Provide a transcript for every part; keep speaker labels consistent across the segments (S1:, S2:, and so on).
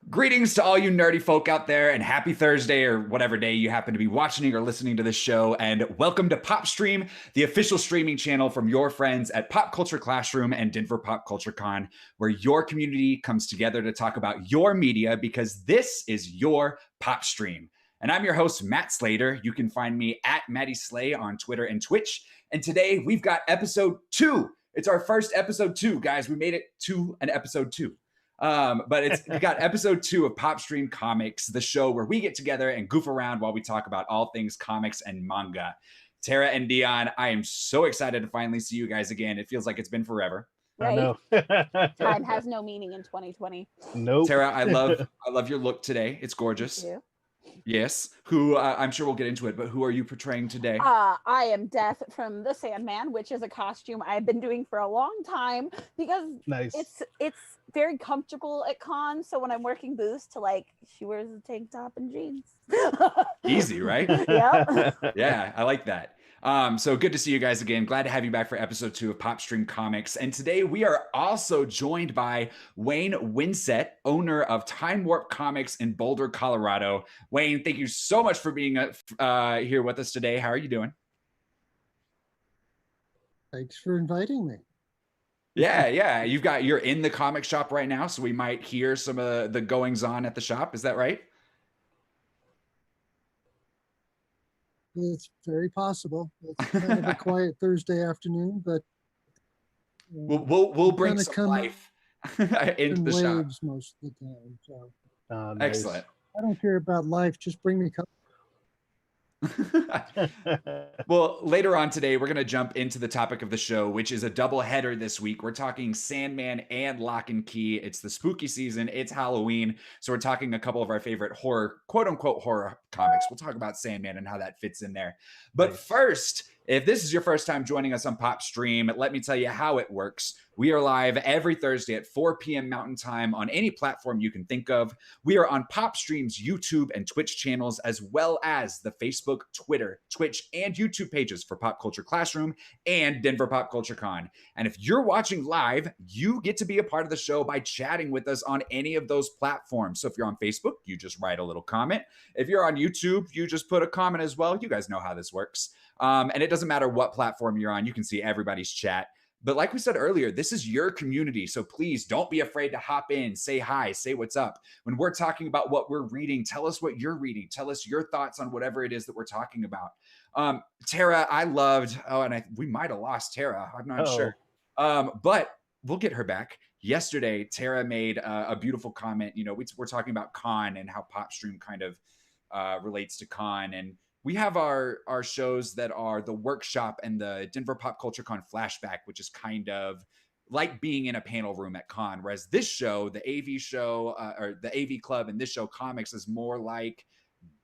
S1: Greetings to all you nerdy folk out there, and happy Thursday or whatever day you happen to be watching or listening to this show. And welcome to PopStream, the official streaming channel from your friends at Pop Culture Classroom and Denver Pop Culture Con, where your community comes together to talk about your media because this is your PopStream. And I'm your host, Matt Slater. You can find me at Matty Slay on Twitter and Twitch. And today we've got episode 2. It's our first episode 2, guys. We made it to an episode 2. But we got episode 2 of PopStream Comics, the show where we get together and goof around while we talk about all things comics and manga. Tara and Dion, I am so excited to finally see you guys again. It feels like it's been forever.
S2: Right?
S3: I know.
S2: Time has no meaning in 2020.
S3: Nope.
S1: Tara, I love your look today. It's gorgeous.
S2: Thank you.
S1: Yes. Who I'm sure we'll get into it, but who are you portraying today?
S2: I am Death from the Sandman, which is a costume I've been doing for a long time because
S3: Nice.
S2: it's very comfortable at cons. So when I'm working booths, she wears a tank top and jeans.
S1: Easy, right?
S2: Yep.
S1: Yeah, I like that. So good to see you guys again. Glad to have you back for episode 2 of PopStream Comics. And today we are also joined by Wayne Winsett, owner of Time Warp Comics in Boulder, Colorado. Wayne, thank you so much for being here with us today. How are you doing?
S4: Thanks for inviting me.
S1: Yeah. You're in the comic shop right now, so we might hear some of the goings on at the shop. Is that right?
S4: It's very possible. It's kind of a quiet Thursday afternoon, but
S1: we'll bring
S4: gonna
S1: some
S4: come
S1: life into the shop.
S4: waves most of the time. So
S3: Nice.
S1: Excellent.
S4: I don't care about life. Just bring me company.
S1: Well, later on today, we're going to jump into the topic of the show, which is a double header this week. We're talking Sandman and Locke Key. It's the spooky season. It's Halloween. So we're talking a couple of our favorite horror, quote unquote, horror comics. We'll talk about Sandman and how that fits in there. But first, if this is your first time joining us on PopStream, let me tell you how it works. We are live every Thursday at 4 p.m. Mountain Time on any platform you can think of. We are on PopStream's YouTube and Twitch channels, as well as the Facebook, Twitter, Twitch, and YouTube pages for Pop Culture Classroom and Denver Pop Culture Con. And if you're watching live, you get to be a part of the show by chatting with us on any of those platforms. So if you're on Facebook, you just write a little comment. If you're on YouTube, you just put a comment as well. You guys know how this works. And it doesn't matter what platform you're on. You can see everybody's chat. But like we said earlier, this is your community. So please don't be afraid to hop in, say hi, say what's up. When we're talking about what we're reading, tell us what you're reading. Tell us your thoughts on whatever it is that we're talking about. Tara, I loved, we might have lost Tara. I'm not sure. But we'll get her back. Yesterday, Tara made a beautiful comment. You know, we're talking about con and how PopStream kind of relates to con. And we have our shows that are the workshop and the Denver Pop Culture Con flashback, which is kind of like being in a panel room at con. Whereas this show, the AV show or the AV Club and this show comics is more like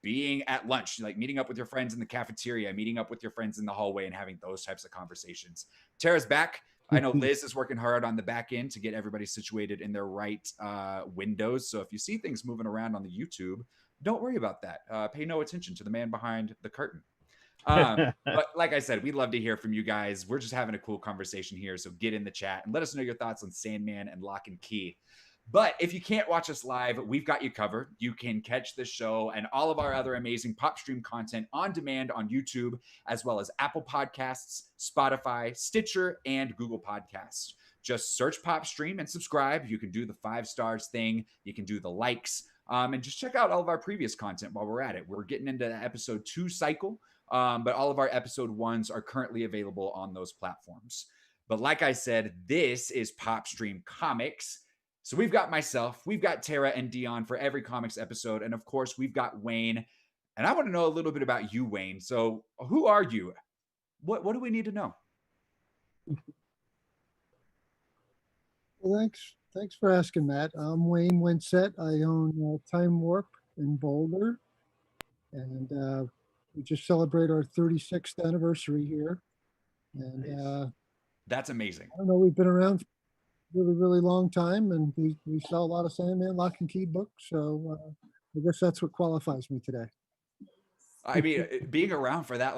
S1: being at lunch, like meeting up with your friends in the cafeteria, meeting up with your friends in the hallway and having those types of conversations. Tara's back. I know Liz is working hard on the back end to get everybody situated in their right windows. So if you see things moving around on the YouTube, don't worry about that. Pay no attention to the man behind the curtain. But like I said, we'd love to hear from you guys. We're just having a cool conversation here. So get in the chat and let us know your thoughts on Sandman and Locke Key. But if you can't watch us live, we've got you covered. You can catch the show and all of our other amazing PopStream content on demand on YouTube, as well as Apple Podcasts, Spotify, Stitcher, and Google Podcasts. Just search PopStream and subscribe. You can do the 5 stars thing. You can do the likes. And just check out all of our previous content while we're at it. We're getting into the episode 2 cycle, but all of our episode 1s are currently available on those platforms. But like I said, this is PopStream Comics. So we've got myself, we've got Tara and Dion for every comics episode. And of course, we've got Wayne. And I want to know a little bit about you, Wayne. So who are you? What do we need to know?
S4: Well, thanks for asking, Matt. I'm Wayne Winsett. I own Time Warp in Boulder, and we just celebrate our 36th anniversary here. And
S1: that's amazing.
S4: I don't know, we've been around for a really, really long time, and we sell a lot of Sandman, Locke Key books. So I guess that's what qualifies me today.
S1: I mean, being around for that,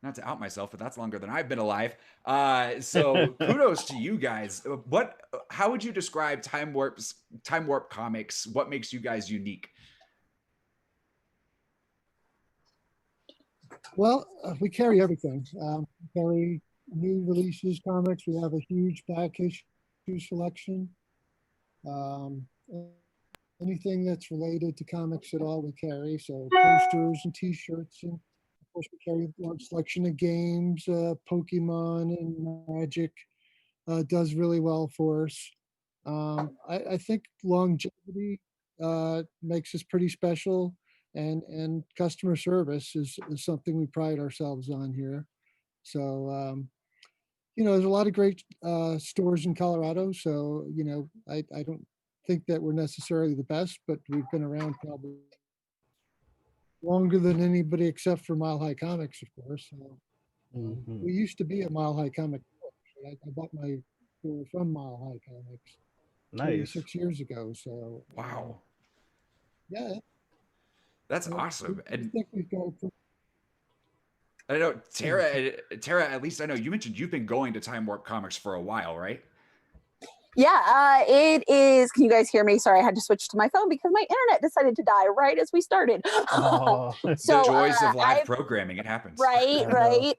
S1: not to out myself, but that's longer than I've been alive. So kudos to you guys. How would you describe Time Warp Comics? What makes you guys unique?
S4: Well, we carry everything. We carry new releases, comics. We have a huge back issue selection. Um, anything that's related to comics at all, we carry. So posters and T-shirts, and of course we carry a large selection of games. Pokemon and Magic does really well for us. I think longevity makes us pretty special, and customer service is something we pride ourselves on here. So there's a lot of great stores in Colorado. So I don't think that we're necessarily the best, but we've been around probably longer than anybody except for Mile High Comics, of course. So, we used to be a Mile High Comic store. I bought my store from Mile High Comics.
S3: Nice.
S4: 6 years ago. So
S1: Wow.
S4: Yeah,
S1: That's awesome.
S4: I
S1: And
S4: think we've got
S1: I know Tara, at least I know you mentioned you've been going to Time Warp Comics for a while, right?
S2: Yeah, it is. Can you guys hear me? Sorry, I had to switch to my phone because my internet decided to die right as we started.
S3: Oh.
S2: So,
S1: the joys of live programming, it happens.
S2: Right.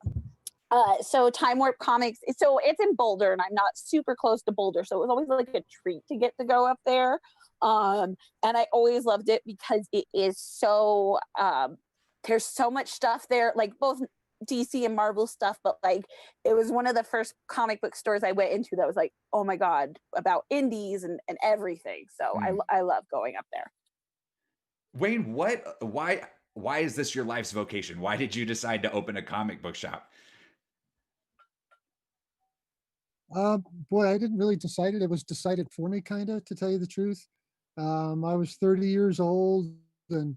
S2: So Time Warp Comics, so it's in Boulder, and I'm not super close to Boulder, so it was always like a treat to get to go up there. And I always loved it because it is so there's so much stuff there, like both DC and Marvel stuff, but like it was one of the first comic book stores I went into that was like, oh my god, about indies and everything. So I love going up there.
S1: Wayne, why is this your life's vocation? Why did you decide to open a comic book shop?
S4: Boy, I didn't really decide it. It was decided for me, kind of, to tell you the truth. I was 30 years old and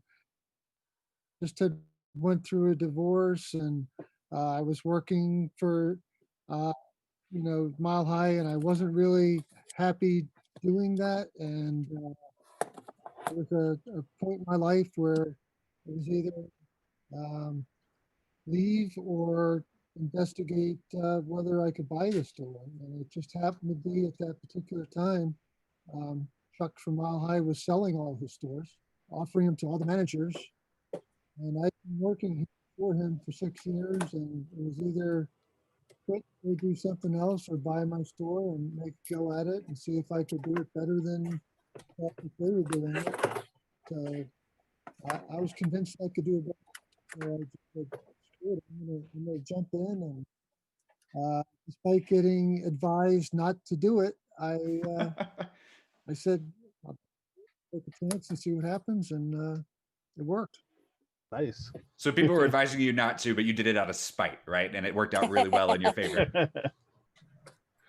S4: just had went through a divorce, and I was working for, Mile High, and I wasn't really happy doing that. And there was a point in my life where it was either leave or investigate whether I could buy the store. And it just happened to be at that particular time, Chuck from Mile High was selling all his stores, offering them to all the managers. And I've been working for him for 6 years, and it was either quit or do something else or buy my store and make go at it and see if I could do it better than what they were doing it. So I was convinced I could do it better. So I just said, screw it, I'm gonna jump in, and despite getting advised not to do it, I said I'll take a chance and see what happens, and it worked.
S3: Nice.
S1: So people were advising you not to, but you did it out of spite, right? And it worked out really well in your favor.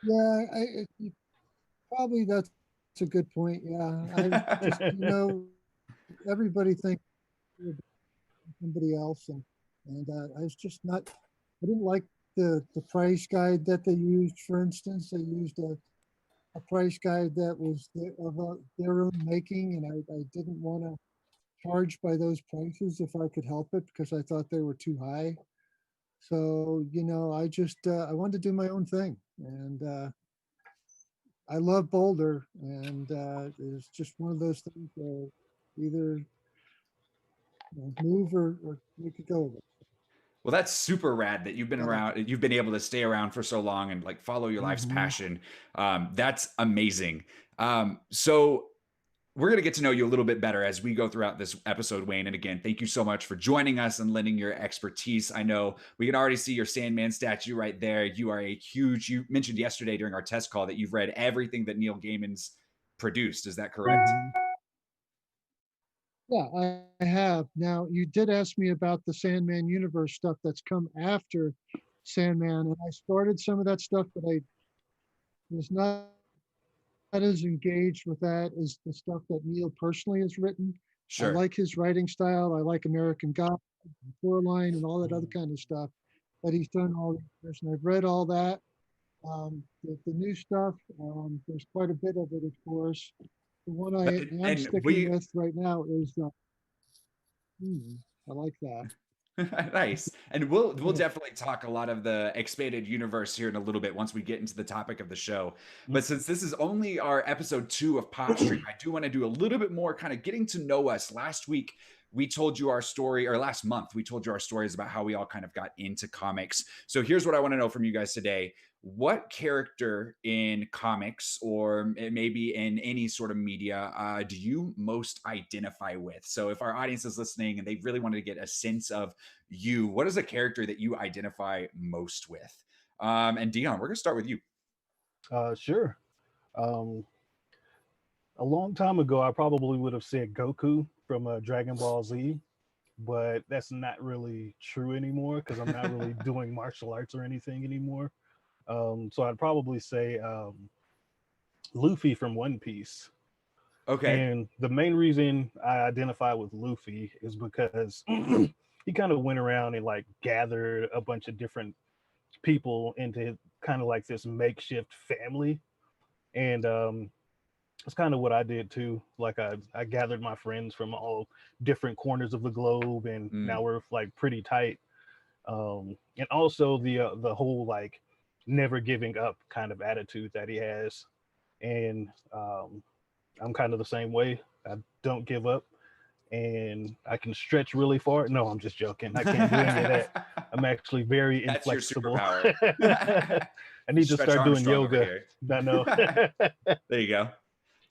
S4: Yeah, probably that's a good point. Yeah, I just, everybody thinks somebody else, and I was just not. I didn't like the price guide that they used. For instance, they used a price guide that was their own making, and I didn't want to charge by those prices if I could help it, because I thought they were too high. So I just I wanted to do my own thing, and I love Boulder, and it's just one of those things where either move or make it go with it.
S1: Well, that's super rad that you've been around. You've been able to stay around for so long and like follow your life's passion. That's amazing. So we're going to get to know you a little bit better as we go throughout this episode, Wayne. And again, thank you so much for joining us and lending your expertise. I know we can already see your Sandman statue right there. You are you mentioned yesterday during our test call that you've read everything that Neil Gaiman's produced. Is that correct?
S4: Yeah, I have. Now, you did ask me about the Sandman universe stuff that's come after Sandman, and I started some of that stuff, but I was not as engaged with that as the stuff that Neil personally has written.
S1: Sure.
S4: I like his writing style. I like American God, Shoreline, and all that other kind of stuff that he's done all these years, and I've read all that. The new stuff, there's quite a bit of it, of course. The one I am sticking with right now is, I like that.
S1: Nice. And we'll definitely talk a lot of the expanded universe here in a little bit once we get into the topic of the show. But since this is only our episode 2 of PopStream, I do want to do a little bit more kind of getting to know us. Last week we told you our story, or last month we told you our stories about how we all kind of got into comics. So here's what I want to know from you guys today. What character in comics, or maybe in any sort of media, do you most identify with? So if our audience is listening and they really wanted to get a sense of you, what is a character that you identify most with? And Dion, we're going to start with you.
S3: Sure. Um, a long time ago, I probably would have said Goku from Dragon Ball Z, but that's not really true anymore because I'm not really doing martial arts or anything anymore. So I'd probably say Luffy from One Piece.
S1: Okay.
S3: And the main reason I identify with Luffy is because he kind of went around and like gathered a bunch of different people into kind of like this makeshift family. And it's kind of what I did too. Like I gathered my friends from all different corners of the globe, and now we're like pretty tight. And also the whole like never giving up kind of attitude that he has. And I'm kind of the same way. I don't give up, and I can stretch really far. No, I'm just joking. I can't do any of that. I'm actually very
S1: That's your
S3: inflexible.
S1: superpower.
S3: I need to
S1: Stretch
S3: start doing
S1: Armstrong over
S3: yoga.
S1: here.
S3: I know.
S1: There you go.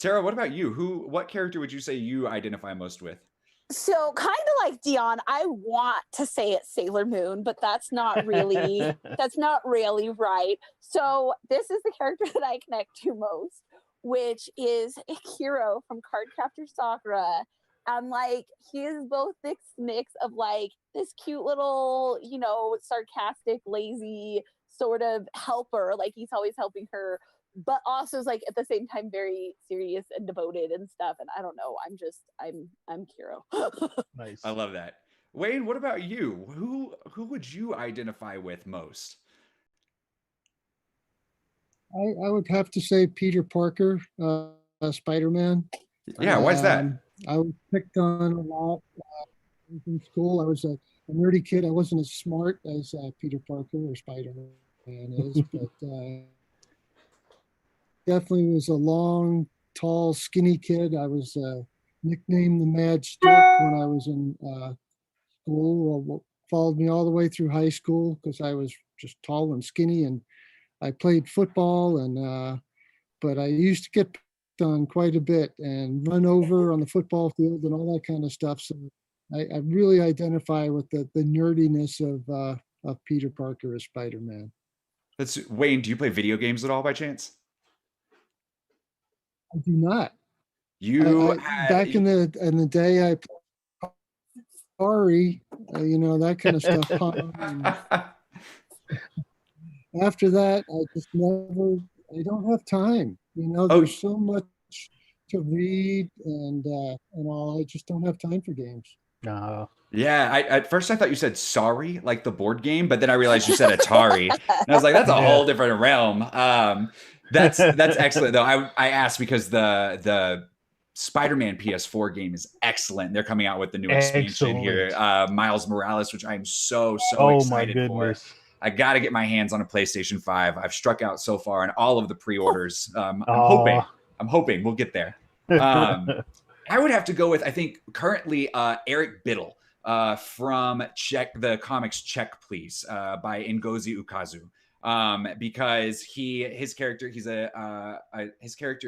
S1: Tara, what about you? What character would you say you identify most with?
S2: So kind of like Dion, I want to say it's Sailor Moon, but that's not really right. So this is the character that I connect to most, which is Hiro from Cardcaptor Sakura. And like he is both this mix of like this cute little, sarcastic, lazy sort of helper, like he's always helping her, but also is like at the same time very serious and devoted and stuff. And I don't know, I'm Kiro.
S3: Nice.
S1: I love that. Wayne, what about you? Who would you identify with most?
S4: I would have to say Peter Parker, Spider-Man.
S1: Yeah, why is that?
S4: I was picked on a lot in school. I was a nerdy kid. I wasn't as smart as Peter Parker or Spider-Man is, but definitely was a long, tall, skinny kid. I was nicknamed the Mad Stick when I was in school. Followed me all the way through high school because I was just tall and skinny, and I played football, and but I used to get on quite a bit and run over on the football field and all that kind of stuff. So I really identify with the nerdiness of Peter Parker as Spider-Man.
S1: That's Wayne. Do you play video games at all by chance?
S4: I do not. Back in the day, I played Atari, that kind of stuff. After that, I don't have time. There's so much to read and all. I just don't have time for games.
S1: Yeah, at first I thought you said sorry, like the board game, but then I realized you said Atari. And I was like, that's a whole different realm. That's excellent though. I asked because the Spider-Man PS4 game is excellent. They're coming out with the new expansion here, Miles Morales, which I'm so excited for. I got to get my hands on a PlayStation 5. I've struck out so far on all of the pre-orders. I'm hoping we'll get there. I would have to go with, I think, currently Eric Biddle from the comics Check Please by Ngozi Ukazu, because his character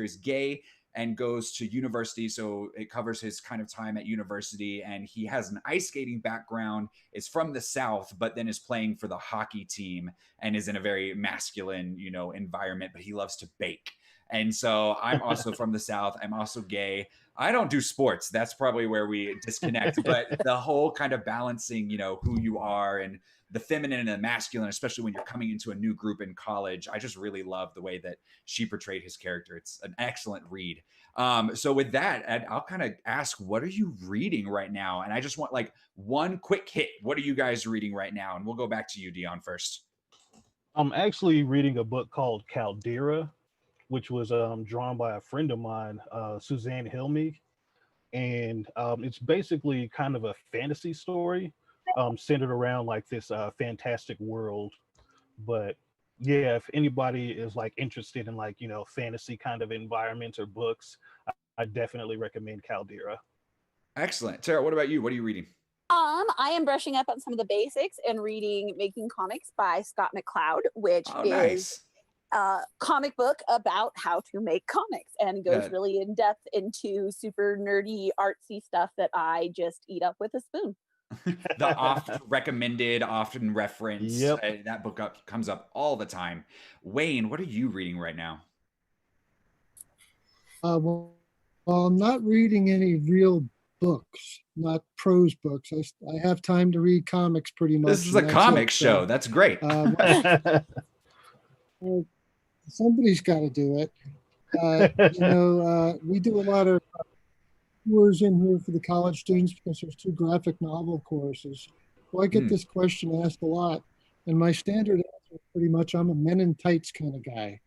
S1: is gay and goes to university, so it covers his kind of time at university, and he has an ice skating background, is from the South, but then is playing for the hockey team and is in a very masculine, environment, but he loves to bake. And so I'm also from the South. I'm also gay. I don't do sports. That's probably where we disconnect. But the whole kind of balancing, who you are and the feminine and the masculine, especially when you're coming into a new group in college. I just really love the way that she portrayed his character. It's an excellent read. So with that, Ed, I'll kind of ask, what are you reading right now? And I just want like one quick hit. What are you guys reading right now? And we'll go back to you, Dion, first.
S3: I'm actually reading a book called Caldera, which was drawn by a friend of mine, Suzanne Hilmig. And it's basically kind of a fantasy story, centered around like this fantastic world. But yeah, if anybody is like interested in like, fantasy kind of environments or books, I definitely recommend Caldera.
S1: Excellent. Tara, what about you? What are you reading?
S2: I am brushing up on some of the basics and reading Making Comics by Scott McCloud, which
S1: Oh,
S2: is
S1: nice.
S2: a comic book about how to make comics, and it goes
S1: Yeah.
S2: really in depth into super nerdy, artsy stuff that I just eat up with a spoon.
S1: The oft recommended, often referenced.
S3: Yep.
S1: That book comes up all the time. Wayne, what are you reading right now?
S4: Well, I'm not reading any real books, not prose books. I have time to read comics pretty much.
S1: This is a comic show. That's great.
S4: Somebody's got to do it. We do a lot of tours in here for the college students because there's 2 graphic novel courses. So I get this question asked a lot, and my standard answer is pretty much I'm a men in tights kind of guy.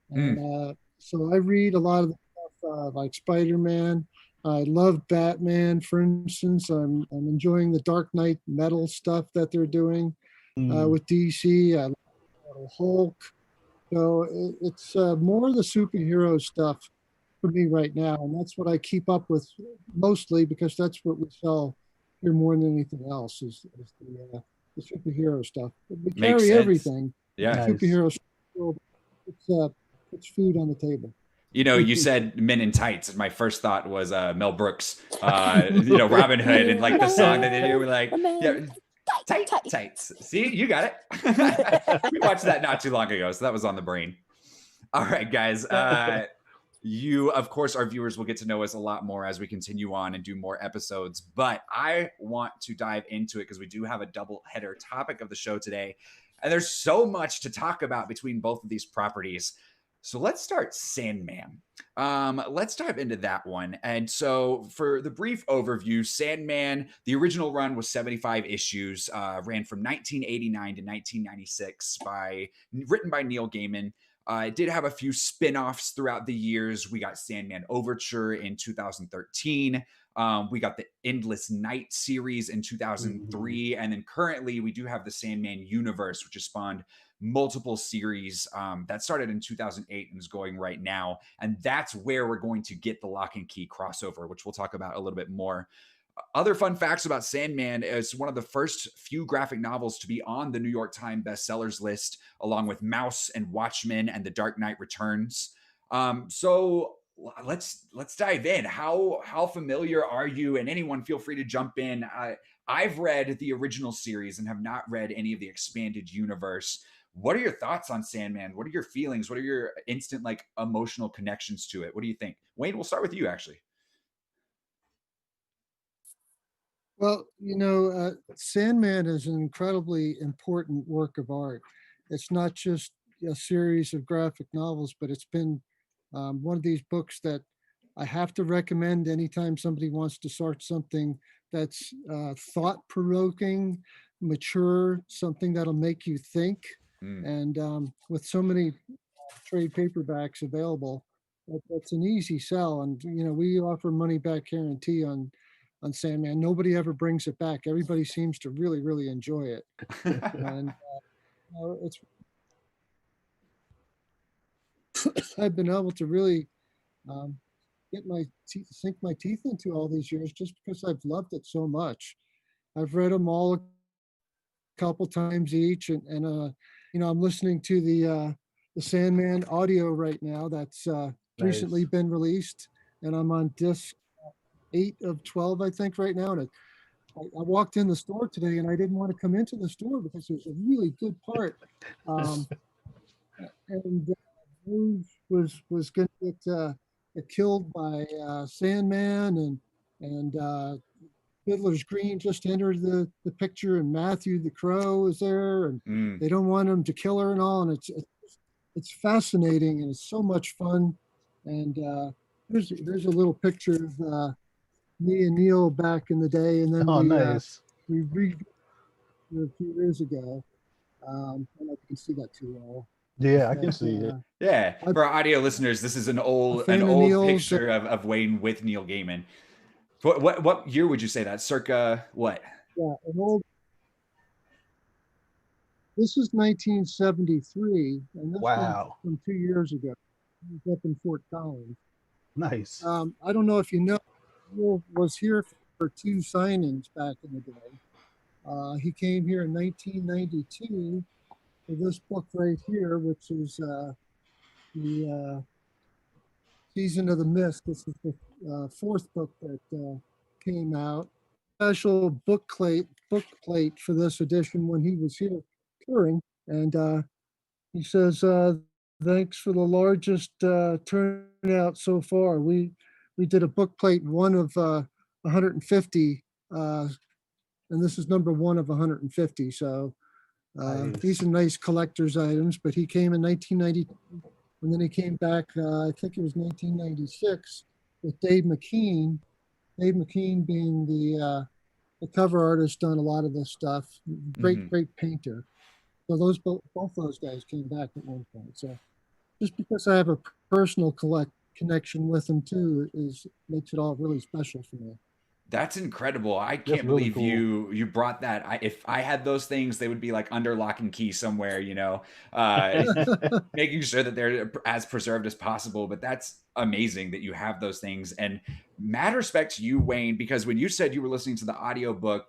S4: And so I read a lot of the stuff like Spider-Man. I love Batman, for instance. I'm enjoying the Dark Knight metal stuff that they're doing with DC. I love Hulk. So it's more of the superhero stuff for me right now, and that's what I keep up with mostly because that's what we sell here more than anything else is the superhero stuff. We carry everything.
S1: Yeah,
S4: nice. Superhero stuff. It's food on the table.
S1: You said Men in Tights, and my first thought was Mel Brooks, Robin Hood, and like the song that they do, like, yeah, tights. See, you got it. We watched that not too long ago, so that was on the brain. All right, guys. You, of course, our viewers will get to know us a lot more as we continue on and do more episodes, but I want to dive into it because we do have a double header topic of the show today, and there's so much to talk about between both of these properties. So let's start Sandman. Let's dive into that one. And so for the brief overview, Sandman, the original run was 75 issues, ran from 1989 to 1996, written by Neil Gaiman. It did have a few spin-offs throughout the years. We got Sandman Overture in 2013. We got the Endless Night series in 2003. And then currently we do have the Sandman universe, which has spawned multiple series that started in 2008 and is going right now. And that's where we're going to get the Locke Key crossover, which we'll talk about a little bit more. Other fun facts about Sandman is one of the first few graphic novels to be on the New York Times bestsellers list, along with Mouse and Watchmen and The Dark Knight Returns. So let's dive in. How familiar are you? And anyone, feel free to jump in. I've read the original series and have not read any of the expanded universe. What are your thoughts on Sandman? What are your feelings? What are your instant emotional connections to it? What do you think? Wayne, we'll start with you actually.
S4: Well, Sandman is an incredibly important work of art. It's not just a series of graphic novels, but it's been one of these books that I have to recommend anytime somebody wants to start something that's thought-provoking, mature, something that'll make you think. And with so many trade paperbacks available, that's an easy sell. And, we offer money-back guarantee on Sandman. Nobody ever brings it back. Everybody seems to really, really enjoy it. And it's I've been able to really sink my teeth into all these years just because I've loved it so much. I've read them all a couple times each, and I'm listening to the Sandman audio right now. That's recently been released, and I'm on disc 8 of 12, I think, right now. And I walked in the store today, and I didn't want to come into the store because it was a really good part. And Bruce was going to get killed by Sandman, and Fiddler's Green just entered the picture, and Matthew the Crow is there, and they don't want him to kill her and all. And it's fascinating, and it's so much fun. And there's a little picture of me and Neil back in the day, and then we read a few years ago. I don't know if you can see that too well.
S3: Yeah, I can see it.
S1: Yeah, for our audio listeners, this is an old picture of Wayne with Neil Gaiman. What year would you say that? Circa what?
S4: Yeah, an old This is 1973, and this
S3: Wow.
S4: was from 2 years ago. He was up in Fort Collins.
S3: Nice.
S4: I don't know if you know, Will was here for 2 signings back in the day. He came here in 1992 for this book right here, which is the Season of the Mist. This is the 4th book that came out. Special book plate for this edition when he was here touring, and he says, "Thanks for the largest turnout so far. We did a book plate, one of 150, and this is number 1 of 150. So
S3: Nice.
S4: these are nice collector's items." But he came in 1990, and then he came back. I think it was 1996 with Dave McKean. Dave McKean being the cover artist on a lot of this stuff. Great painter. So both those guys came back at one point. So just because I have a personal connection with them too makes it all really special for me.
S1: That's incredible. I
S3: That's
S1: can't
S3: really
S1: believe you brought that. If I had those things, they would be like under lock and key somewhere, making sure that they're as preserved as possible. But that's amazing that you have those things. And mad respect to you, Wayne, because when you said you were listening to the audiobook,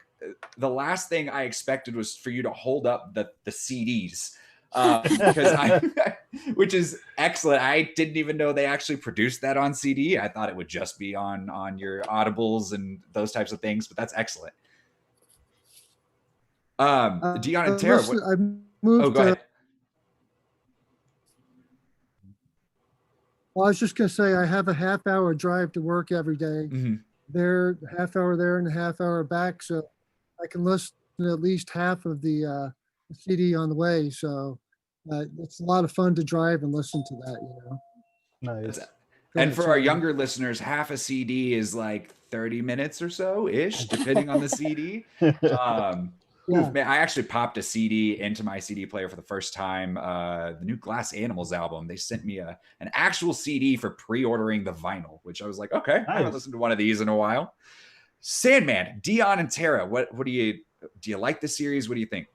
S1: the last thing I expected was for you to hold up the CDs. Because which is excellent. I didn't even know they actually produced that on CD. I thought it would just be on your Audibles and those types of things, but that's excellent. Dion and Tara,
S4: I moved.
S1: Go ahead.
S4: Well, I was just gonna say I have a half-hour drive to work every day. There, half hour there and a half hour back, so I can listen to at least half of the CD on the way. So it's a lot of fun to drive and listen to that.
S3: Nice.
S1: And for our younger listeners, half a CD is like 30 minutes or so ish, depending on the CD. Man, I actually popped a CD into my CD player for the first time. The new Glass Animals album. They sent me an actual CD for pre-ordering the vinyl, which I was like, okay, I haven't listened to one of these in a while. Sandman, Dion and Tara, what do you like the series? What do you think?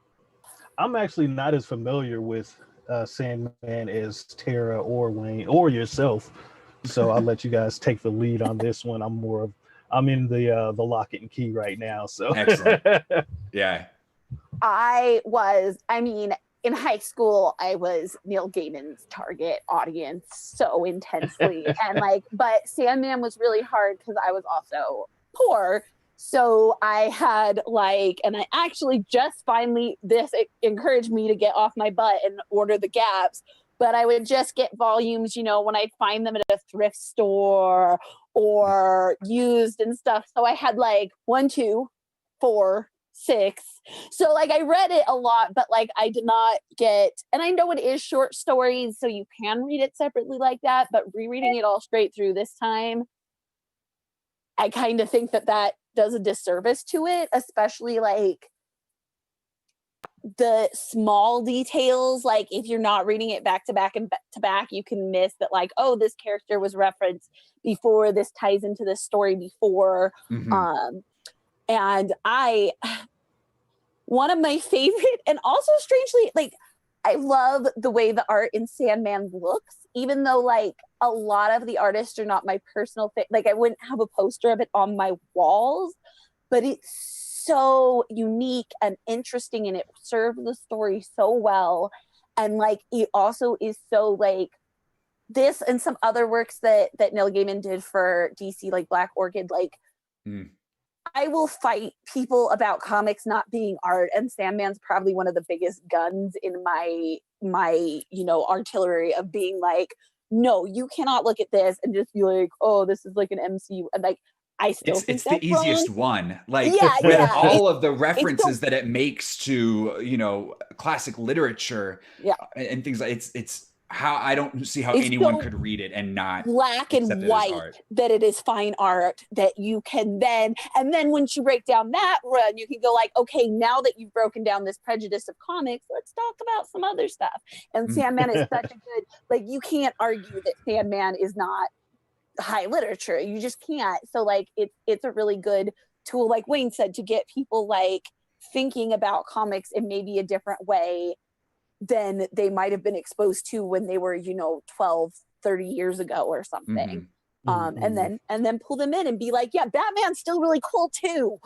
S3: I'm actually not as familiar with Sandman as Tara or Wayne or yourself, so I'll let you guys take the lead on this one. I'm in the Locke Key right now. So
S1: excellent. Yeah.
S2: In high school, I was Neil Gaiman's target audience so intensely. And but Sandman was really hard because I was also poor. So I had and I actually just finally, it encouraged me to get off my butt and order the gaps. But I would just get volumes, when I'd find them at a thrift store or used and stuff. So I had 1, 2, 4, 6. So I read it a lot, but I did not get, and I know it is short stories, so you can read it separately like that, but rereading it all straight through this time, I kind of think that does a disservice to it, especially the small details. If you're not reading it back to back and to back, you can miss that oh, this character was referenced before, this ties into this story before. And one of my favorite, and also strangely, I love the way the art in Sandman looks, even though a lot of the artists are not my personal favorite. I wouldn't have a poster of it on my walls, but it's so unique and interesting, and it serves the story so well. And it also is so this and some other works that Neil Gaiman did for DC, Black Orchid, I will fight people about comics not being art, and Sandman's probably one of the biggest guns in my artillery of being no, you cannot look at this and just be oh, this is an MCU, and I still think
S1: it's the easiest one. All of the references that it makes to classic literature, and things it's how I don't see how anyone could read it and not
S2: black and white that it is fine art that you can then, and then once you break down that run, you can go okay, now that you've broken down this prejudice of comics, let's talk about some other stuff. And Sandman is such a good, you can't argue that Sandman is not high literature. You just can't. So it's a really good tool, like Wayne said, to get people thinking about comics in maybe a different way than they might have been exposed to when they were, 12, 30 years ago or something. And then pull them in and be like, yeah, Batman's still really cool too.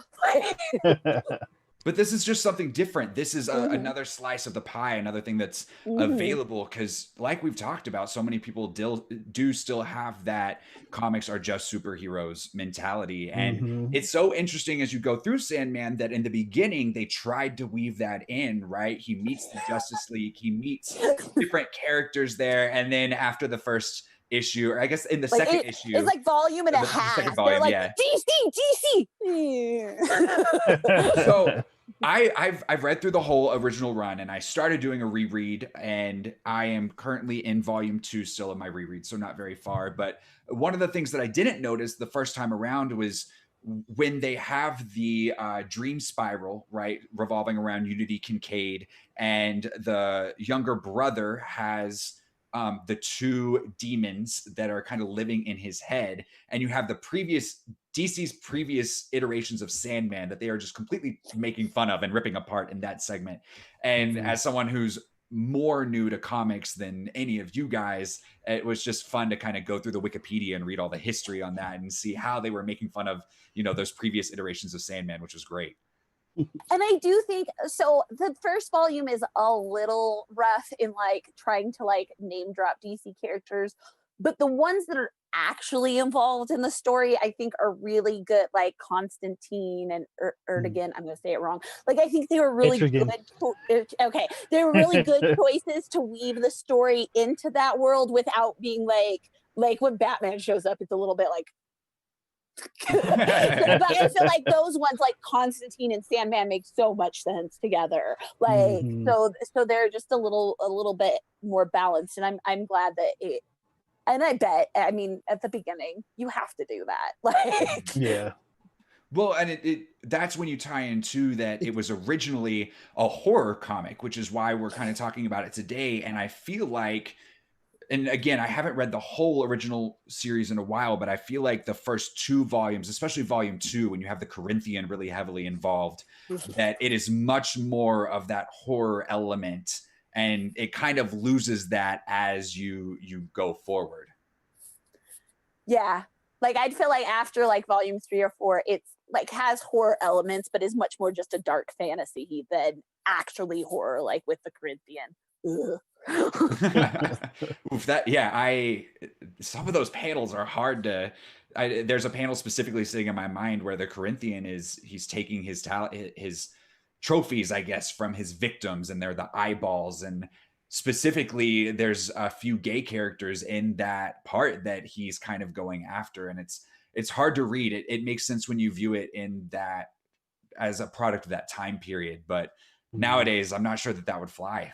S1: But this is just something different. This is another slice of the pie, another thing that's available, because like we've talked about, so many people do still have that comics are just superheroes mentality. And it's so interesting as you go through Sandman that in the beginning, they tried to weave that in, right? He meets the Justice League, he meets different characters there. And then after the first issue, or I guess in the second issue,
S2: it's like volume and a half.
S1: The second volume,
S2: they're like, DC.
S1: So I've read through the whole original run, and I started doing a reread, and I am currently in volume 2 still in my reread, so not very far. But one of the things that I didn't notice the first time around was when they have the dream spiral, right, revolving around Unity Kincaid, and the younger brother has the two demons that are kind of living in his head, and you have the DC's previous iterations of Sandman that they are just completely making fun of and ripping apart in that segment. And as someone who's more new to comics than any of you guys, it was just fun to kind of go through the Wikipedia and read all the history on that and see how they were making fun of, those previous iterations of Sandman, which was great.
S2: And I do think, so the first volume is a little rough in like trying to like name drop DC characters, but the ones that are actually involved in the story, I think are really good, like Constantine and Erdogan. I'm going to say it wrong. Like, I think they were really good. Okay. They were really good choices to weave the story into that world without being like when Batman shows up, it's a little bit like, but I feel like those ones like Constantine and Sandman make so much sense together. Like so they're just a little bit more balanced, and I'm glad that it. And I bet, I mean, at the beginning, you have to do that. Like,
S3: yeah.
S1: Well, and that's when you tie into that it was originally a horror comic, which is why we're kind of talking about it today. And I feel like, and again, I haven't read the whole original series in a while, but I feel like the first 2 volumes, especially volume 2, when you have the Corinthian really heavily involved, that it is much more of that horror element, and it kind of loses that as you go forward.
S2: Yeah. Like, I'd feel like after like volume 3 or 4, it's like has horror elements, but is much more just a dark fantasy than actually horror, like with the Corinthian.
S1: Oof, some of those panels are hard to. There's a panel specifically sitting in my mind where the Corinthian he's taking his trophies, I guess, from his victims, and they're the eyeballs, and specifically there's a few gay characters in that part that he's kind of going after, and it's hard to read. It makes sense when you view it in that as a product of that time period, but nowadays I'm not sure that would fly.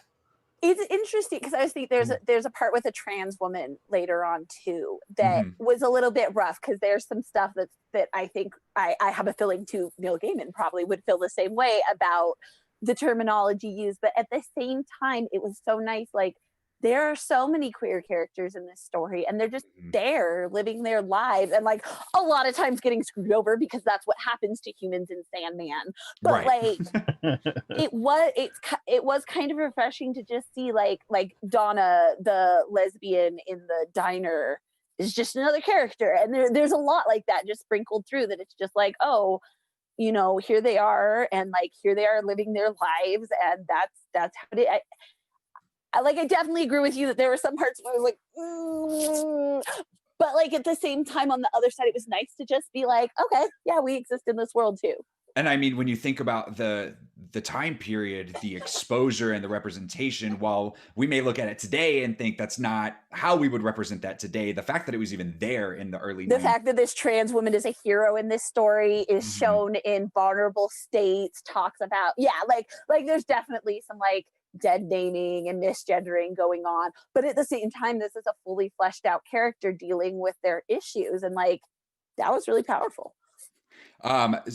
S2: It's interesting because I was thinking there's a part with a trans woman later on too that was a little bit rough, because there's some stuff that I think I have a feeling too Neil Gaiman probably would feel the same way about the terminology used. But at the same time, it was so nice. Like, there are so many queer characters in this story, and they're just there living their lives, and like a lot of times getting screwed over, because that's what happens to humans in Sandman. But like it was kind of refreshing to just see like Donna, the lesbian in the diner, is just another character, and there's a lot like that just sprinkled through, that it's just like, oh, here they are, and like here they are living their lives, and that's how it. I definitely agree with you that there were some parts where I was like, but like at the same time, on the other side, it was nice to just be like, okay, yeah, we exist in this world too.
S1: And I mean, when you think about the time period, the exposure and the representation, while we may look at it today and think that's not how we would represent that today, the fact that it was even there in the early 90s.
S2: Fact that this trans woman is a hero in this story is shown in vulnerable states, talks about, like there's definitely some like dead naming and misgendering going on, but at the same time, this is a fully fleshed out character dealing with their issues, and like that was really powerful.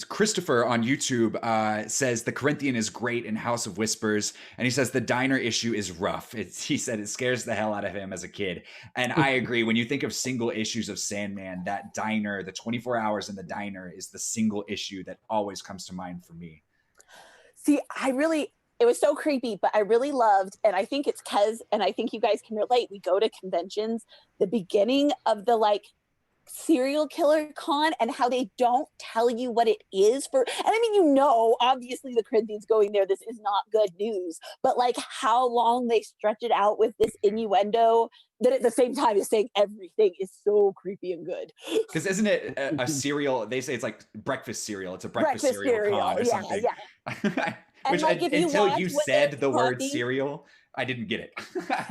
S1: Christopher on YouTube says the Corinthian is great in House of Whispers, and he says the diner issue is rough. He said it scares the hell out of him as a kid, and I agree. When you think of single issues of Sandman, that diner, the 24 hours in the diner, is the single issue that always comes to mind for me.
S2: See, it was so creepy, but I really loved, and I think it's because, and I think you guys can relate, we go to conventions, the beginning of the like serial killer con and how they don't tell you what it is for, and I mean, you know, obviously the Corinthians going there, this is not good news, but like how long they stretch it out with this innuendo that at the same time is saying everything is so creepy and good.
S1: Because isn't it a cereal? They say it's like breakfast cereal. It's a breakfast cereal con or
S2: yeah,
S1: something.
S2: Yeah.
S1: Which
S2: like,
S1: until you said the word cereal, I didn't get it.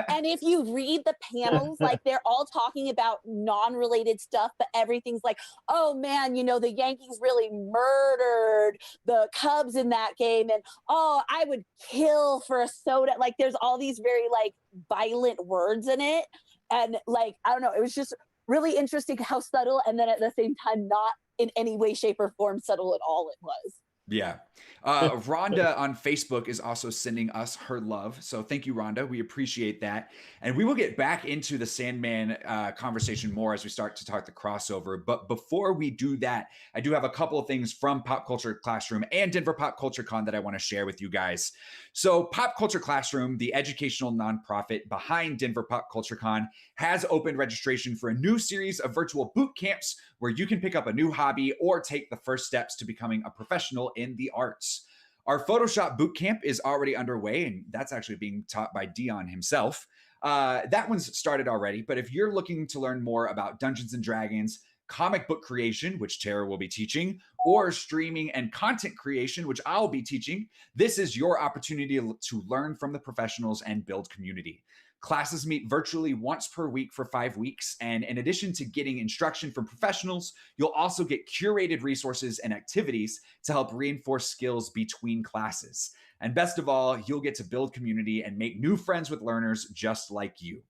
S2: And if you read the panels, like they're all talking about non-related stuff, but everything's like, oh man, you know, the Yankees really murdered the Cubs in that game. And oh, I would kill for a soda. Like there's all these very like violent words in it. And like, I don't know, it was just really interesting how subtle, and then at the same time, not in any way, shape, or form subtle at all it was.
S1: Yeah. Rhonda on Facebook is also sending us her love. So thank you, Rhonda. We appreciate that. And we will get back into the Sandman conversation more as we start to talk the crossover. But before we do that, I do have a couple of things from Pop Culture Classroom and Denver Pop Culture Con that I want to share with you guys. So Pop Culture Classroom, the educational nonprofit behind Denver Pop Culture Con, has opened registration for a new series of virtual boot camps where you can pick up a new hobby or take the first steps to becoming a professional in the arts. Our Photoshop bootcamp is already underway, and that's actually being taught by Dion himself. That one's started already, but if you're looking to learn more about Dungeons and Dragons, comic book creation, which Tara will be teaching, or streaming and content creation, which I'll be teaching, this is your opportunity to learn from the professionals and build community. Classes meet virtually once per week for 5 weeks. And in addition to getting instruction from professionals, you'll also get curated resources and activities to help reinforce skills between classes. And best of all, you'll get to build community and make new friends with learners just like you.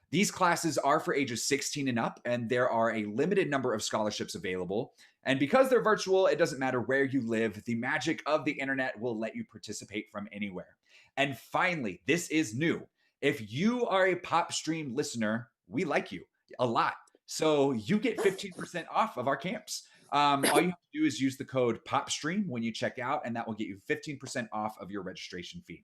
S1: These classes are for ages 16 and up, and there are a limited number of scholarships available. And because they're virtual, it doesn't matter where you live. The magic of the internet will let you participate from anywhere. And finally, this is new. If you are a PopStream listener, we like you a lot. So you get 15% off of our camps. All you have to do is use the code PopStream when you check out, and that will get you 15% off of your registration fee.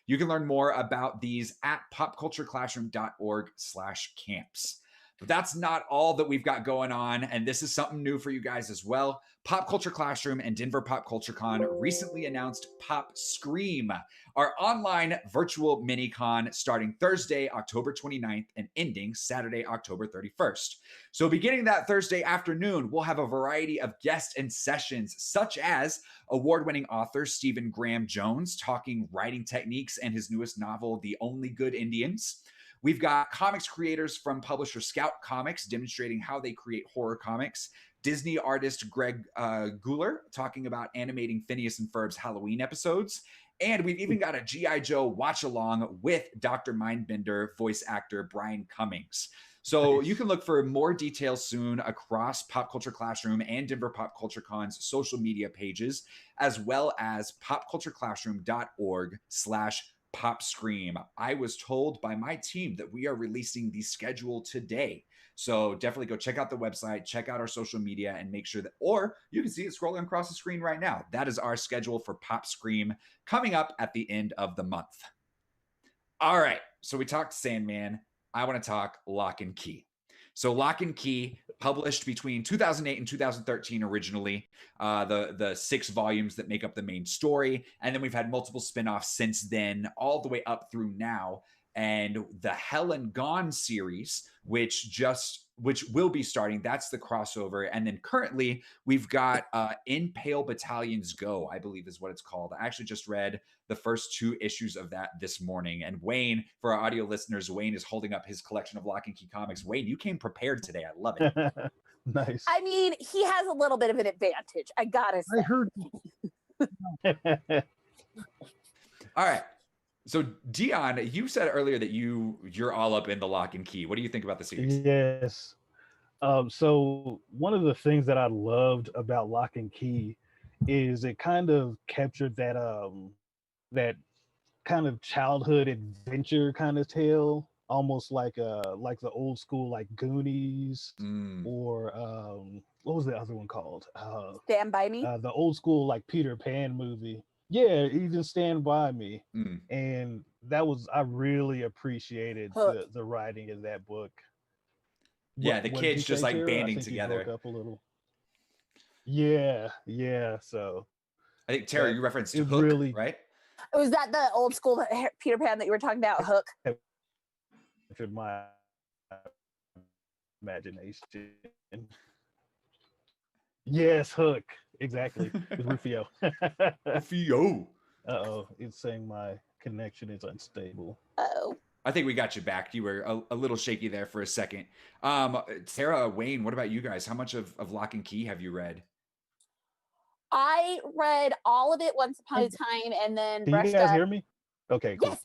S1: You can learn more about these at popcultureclassroom.org/camps. But that's not all that we've got going on, and this is something new for you guys as well. Pop Culture Classroom and Denver Pop Culture Con recently announced PopSCREAM, our online virtual mini-con starting Thursday, October 29th and ending Saturday, October 31st. So beginning that Thursday afternoon, we'll have a variety of guests and sessions, such as award-winning author Stephen Graham Jones talking writing techniques and his newest novel, The Only Good Indians. We've got comics creators from publisher Scout Comics demonstrating how they create horror comics. Disney artist Greg Guler talking about animating Phineas and Ferb's Halloween episodes. And we've even got a G.I. Joe watch along with Dr. Mindbender voice actor Brian Cummings. So you can look for more details soon across Pop Culture Classroom and Denver Pop Culture Con's social media pages, as well as popcultureclassroom.org/PopScream. I was told by my team that we are releasing the schedule today. So definitely go check out the website, check out our social media, and make sure that, or you can see it scrolling across the screen right now. That is our schedule for PopScream coming up at the end of the month. All right. So we talked Sandman. I want to talk Locke Key. So Locke Key, published between 2008 and 2013 originally, the 6 volumes that make up the main story. And then we've had multiple spinoffs since then, all the way up through now. And the Hell and Gone series, which will be starting, that's the crossover. And then currently we've got In Pale Battalions Go, I believe is what it's called. I actually just read the first 2 issues of that this morning. And Wayne, for our audio listeners, Wayne is holding up his collection of Locke Key comics. Wayne, you came prepared today. I love it.
S3: Nice.
S2: I mean, he has a little bit of an advantage, I gotta say.
S4: I heard.
S1: All right. So Dion, you said earlier that you're all up in the Locke Key. What do you think about the series?
S3: Yes. So one of the things that I loved about Locke Key is it kind of captured that that kind of childhood adventure kind of tale, almost like the old school like Goonies or what was the other one called?
S2: Stand By Me.
S3: The old school like Peter Pan movie. Yeah, even Stand By Me.
S1: Mm.
S3: And I really appreciated
S2: Hook.
S3: the writing in that book.
S1: Yeah, the
S3: What did you
S1: kids just
S3: say,
S1: like
S3: Tara? I
S1: banding
S3: think you broke
S1: together.
S3: up a little. Yeah, yeah. So
S1: I think Tara,
S3: that
S1: you referenced
S3: it
S1: Hook,
S3: really
S1: right?
S2: Was that the old school Peter Pan that you were talking about, Hook?
S3: captured my imagination. Yes, Hook. Exactly. With Rufio.
S1: Rufio.
S3: Uh-oh, it's saying my connection is unstable.
S2: Oh.
S1: I think we got you back. You were a little shaky there for a second. Tara, Wayne, what about you guys? How much of Lock and Key have you read?
S2: I read all of it once upon a time and then
S3: Can you
S2: brushed
S3: guys
S2: up.
S3: hear me? Okay, cool.
S2: Yes.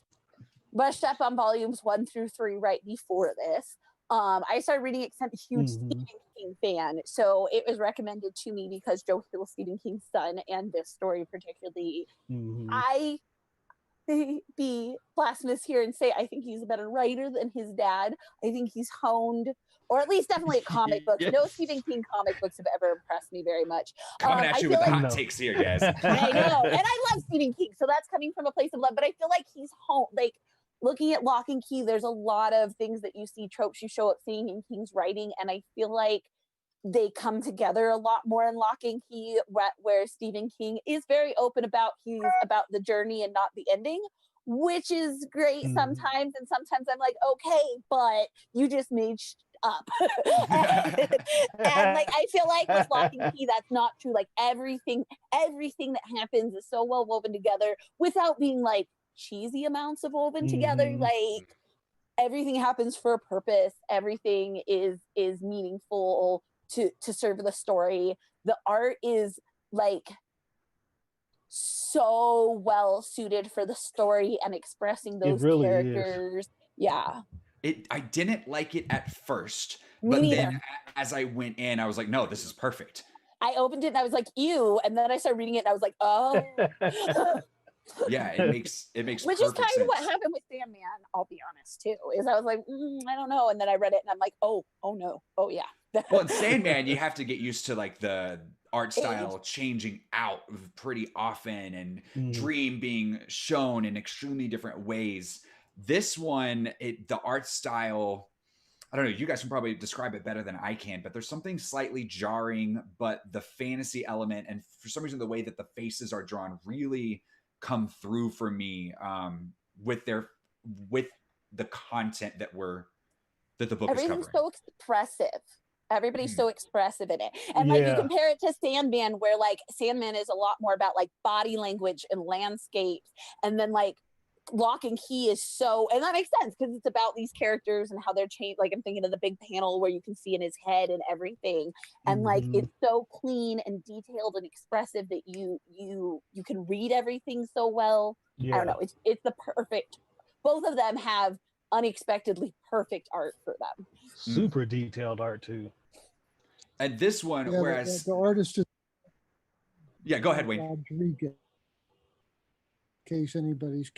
S2: Brushed up on volumes 1 through 3 right before this. I started reading it because I'm a huge Stephen King fan. So it was recommended to me because Joe Hill, Stephen King's son, and this story particularly. I be blasphemous here and say I think he's a better writer than his dad. I think he's honed, or at least definitely at comic books.
S1: Yes.
S2: No Stephen King comic books have ever impressed me very much.
S1: Coming at
S2: I
S1: you
S2: feel
S1: with the
S2: like
S1: hot takes here, guys.
S2: I know, and I love Stephen King, so that's coming from a place of love. But I feel like he's home. Like looking at Lock and Key, there's a lot of things that you see, tropes you show up seeing in King's writing, and I feel like they come together a lot more in Lock and Key, where Stephen King is very open about the journey and not the ending, which is great sometimes. And sometimes I'm like, okay, but you just made up. and like I feel like with Lock and Key, that's not true. Like everything that happens is so well woven together without being like cheesy amounts of woven together. Like everything happens for a purpose. Everything is meaningful to serve the story. The art is like so well suited for the story and expressing those
S3: really
S2: characters. Yeah.
S1: I didn't like it at first,
S2: Me
S1: but
S2: neither.
S1: then as I went in, I was like, no, this is perfect.
S2: I opened it and I was like, ew. And then I started reading it and I was like, oh.
S1: Yeah, it makes
S2: Which is kind of what happened with Sandman, I'll be honest, too. Is I was like, I don't know. And then I read it and I'm like, oh no. Oh, yeah.
S1: Well, in Sandman, you have to get used to like the art style changing out pretty often and Dream being shown in extremely different ways. This one, the art style, I don't know, you guys can probably describe it better than I can, but there's something slightly jarring, but the fantasy element and for some reason the way that the faces are drawn really come through for me with the content that the book is covering.
S2: Everything's so expressive. Everybody's so expressive in it. And like you compare it to Sandman, where like Sandman is a lot more about like body language and landscapes. And then like Lock and Key is so, and that makes sense because it's about these characters and how they're changed. Like I'm thinking of the big panel where you can see in his head and everything. And like it's so clean and detailed and expressive that you can read everything so well. I don't know. It's the perfect, both of them have unexpectedly perfect art for them.
S3: Super detailed art too.
S1: And this one, whereas
S4: the artist is
S1: go ahead, Wayne.
S4: Rodriguez, in case anybody's.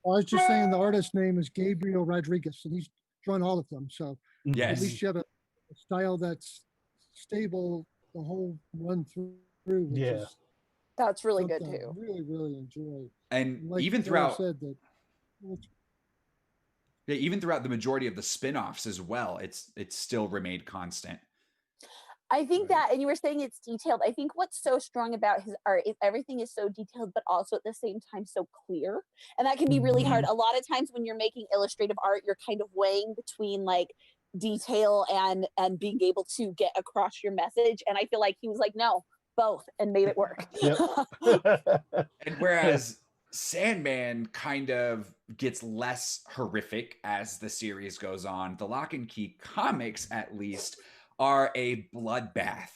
S4: I was just saying the artist's name is Gabriel Rodriguez, and he's drawn all of them. So
S1: yes,
S4: at least you have a style that's stable the whole run through.
S2: That's really good too.
S4: Really, really enjoy.
S1: And
S4: like
S1: even throughout
S4: said that.
S1: Yeah, even throughout the majority of the spin-offs as well, it's still remained constant.
S2: I think that, and you were saying it's detailed. I think what's so strong about his art is everything is so detailed, but also at the same time so clear. And that can be really hard. A lot of times when you're making illustrative art, you're kind of weighing between like detail and being able to get across your message. And I feel like he was like, no, both, and made it work.
S1: And whereas Sandman kind of gets less horrific as the series goes on, the Lock and Key comics, at least, are a bloodbath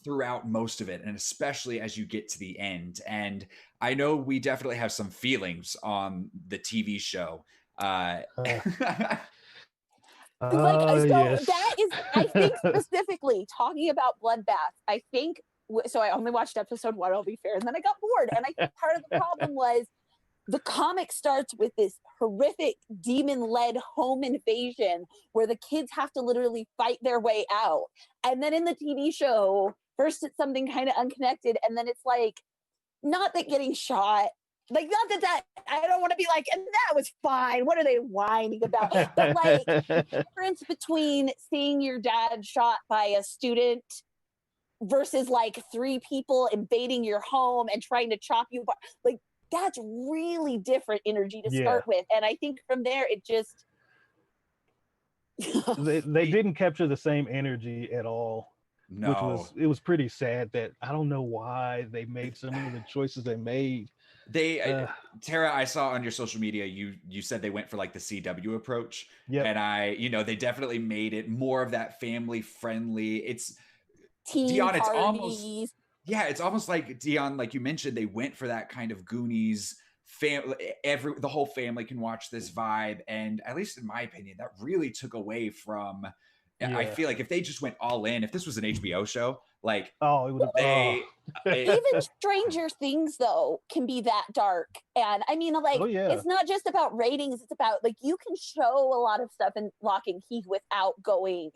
S1: throughout most of it, and especially as you get to the end. And I know we definitely have some feelings on the TV show. That
S2: is, I think, specifically talking about bloodbath. I think so. I only watched episode 1. I'll be fair, and then I got bored. And I think part of the problem was the comic starts with this horrific demon-led home invasion where the kids have to literally fight their way out. And then in the TV show, first it's something kind of unconnected, and then it's like, not that getting shot, like, not that I don't want to be like, and that was fine, what are they whining about? But like, the difference between seeing your dad shot by a student versus like 3 people invading your home and trying to chop you apart, like, that's really different energy to start with. And I think from there it just
S3: they didn't capture the same energy at all.
S1: No.
S3: It was pretty sad that I don't know why they made some of the choices they made.
S1: Tara, I saw on your social media you said they went for like the CW approach.
S3: Yep.
S1: And they definitely made it more of that family friendly. It's
S2: teen
S1: Dion,
S2: parties.
S1: it's almost like Dion, like you mentioned, they went for that kind of Goonies family. The whole family can watch this vibe, and at least in my opinion, that really took away from. I feel like if they just went all in, if this was an HBO show, like
S3: it would have.
S2: Even Stranger Things though can be that dark, and I mean, like, it's not just about ratings; it's about like you can show a lot of stuff in Locke and Key without going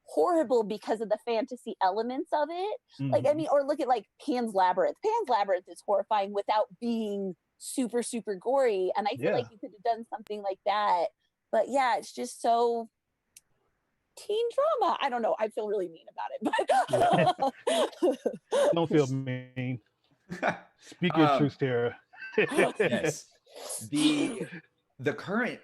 S2: horrible because of the fantasy elements of it. Like, I mean, or look at like Pan's Labyrinth. Pan's Labyrinth is horrifying without being super, super gory. And I feel like you could have done something like that. But yeah, it's just so teen drama. I don't know. I feel really mean about it. But
S3: don't feel mean. Speak your truth, Tara.
S1: Yes. The current.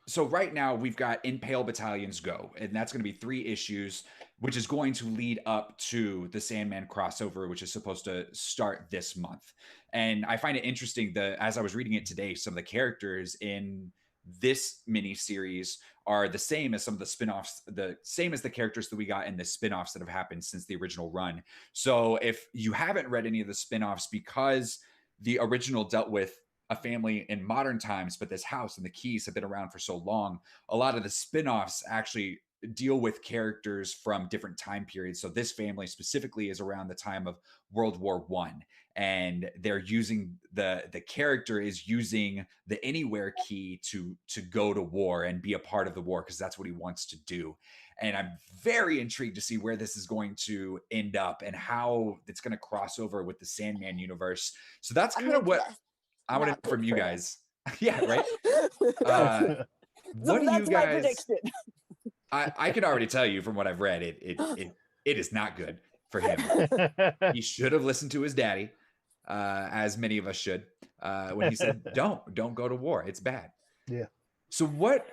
S1: So right now we've got In Pale Battalions Go, and that's going to be 3 issues, which is going to lead up to the Sandman crossover, which is supposed to start this month. And I find it interesting that as I was reading it today, some of the characters in this mini series are the same as some of the spinoffs, the same as the characters that we got in the spinoffs that have happened since the original run. So if you haven't read any of the spinoffs, because the original dealt with a family in modern times, but this house and the Keys have been around for so long, a lot of the spinoffs actually deal with characters from different time periods. So this family specifically is around the time of World War I, and they're using the character is using the Anywhere key to go to war and be a part of the war, because that's what he wants to do. And I'm very intrigued to see where this is going to end up and how it's going to cross over with the Sandman universe. So that's kind of what I want from you guys. Yeah, right. What do you guys?
S2: Prediction.
S1: I can already tell you from what I've read, it is not good for him. He should have listened to his daddy, as many of us should, when he said, "Don't go to war. It's bad."
S3: Yeah.
S1: So what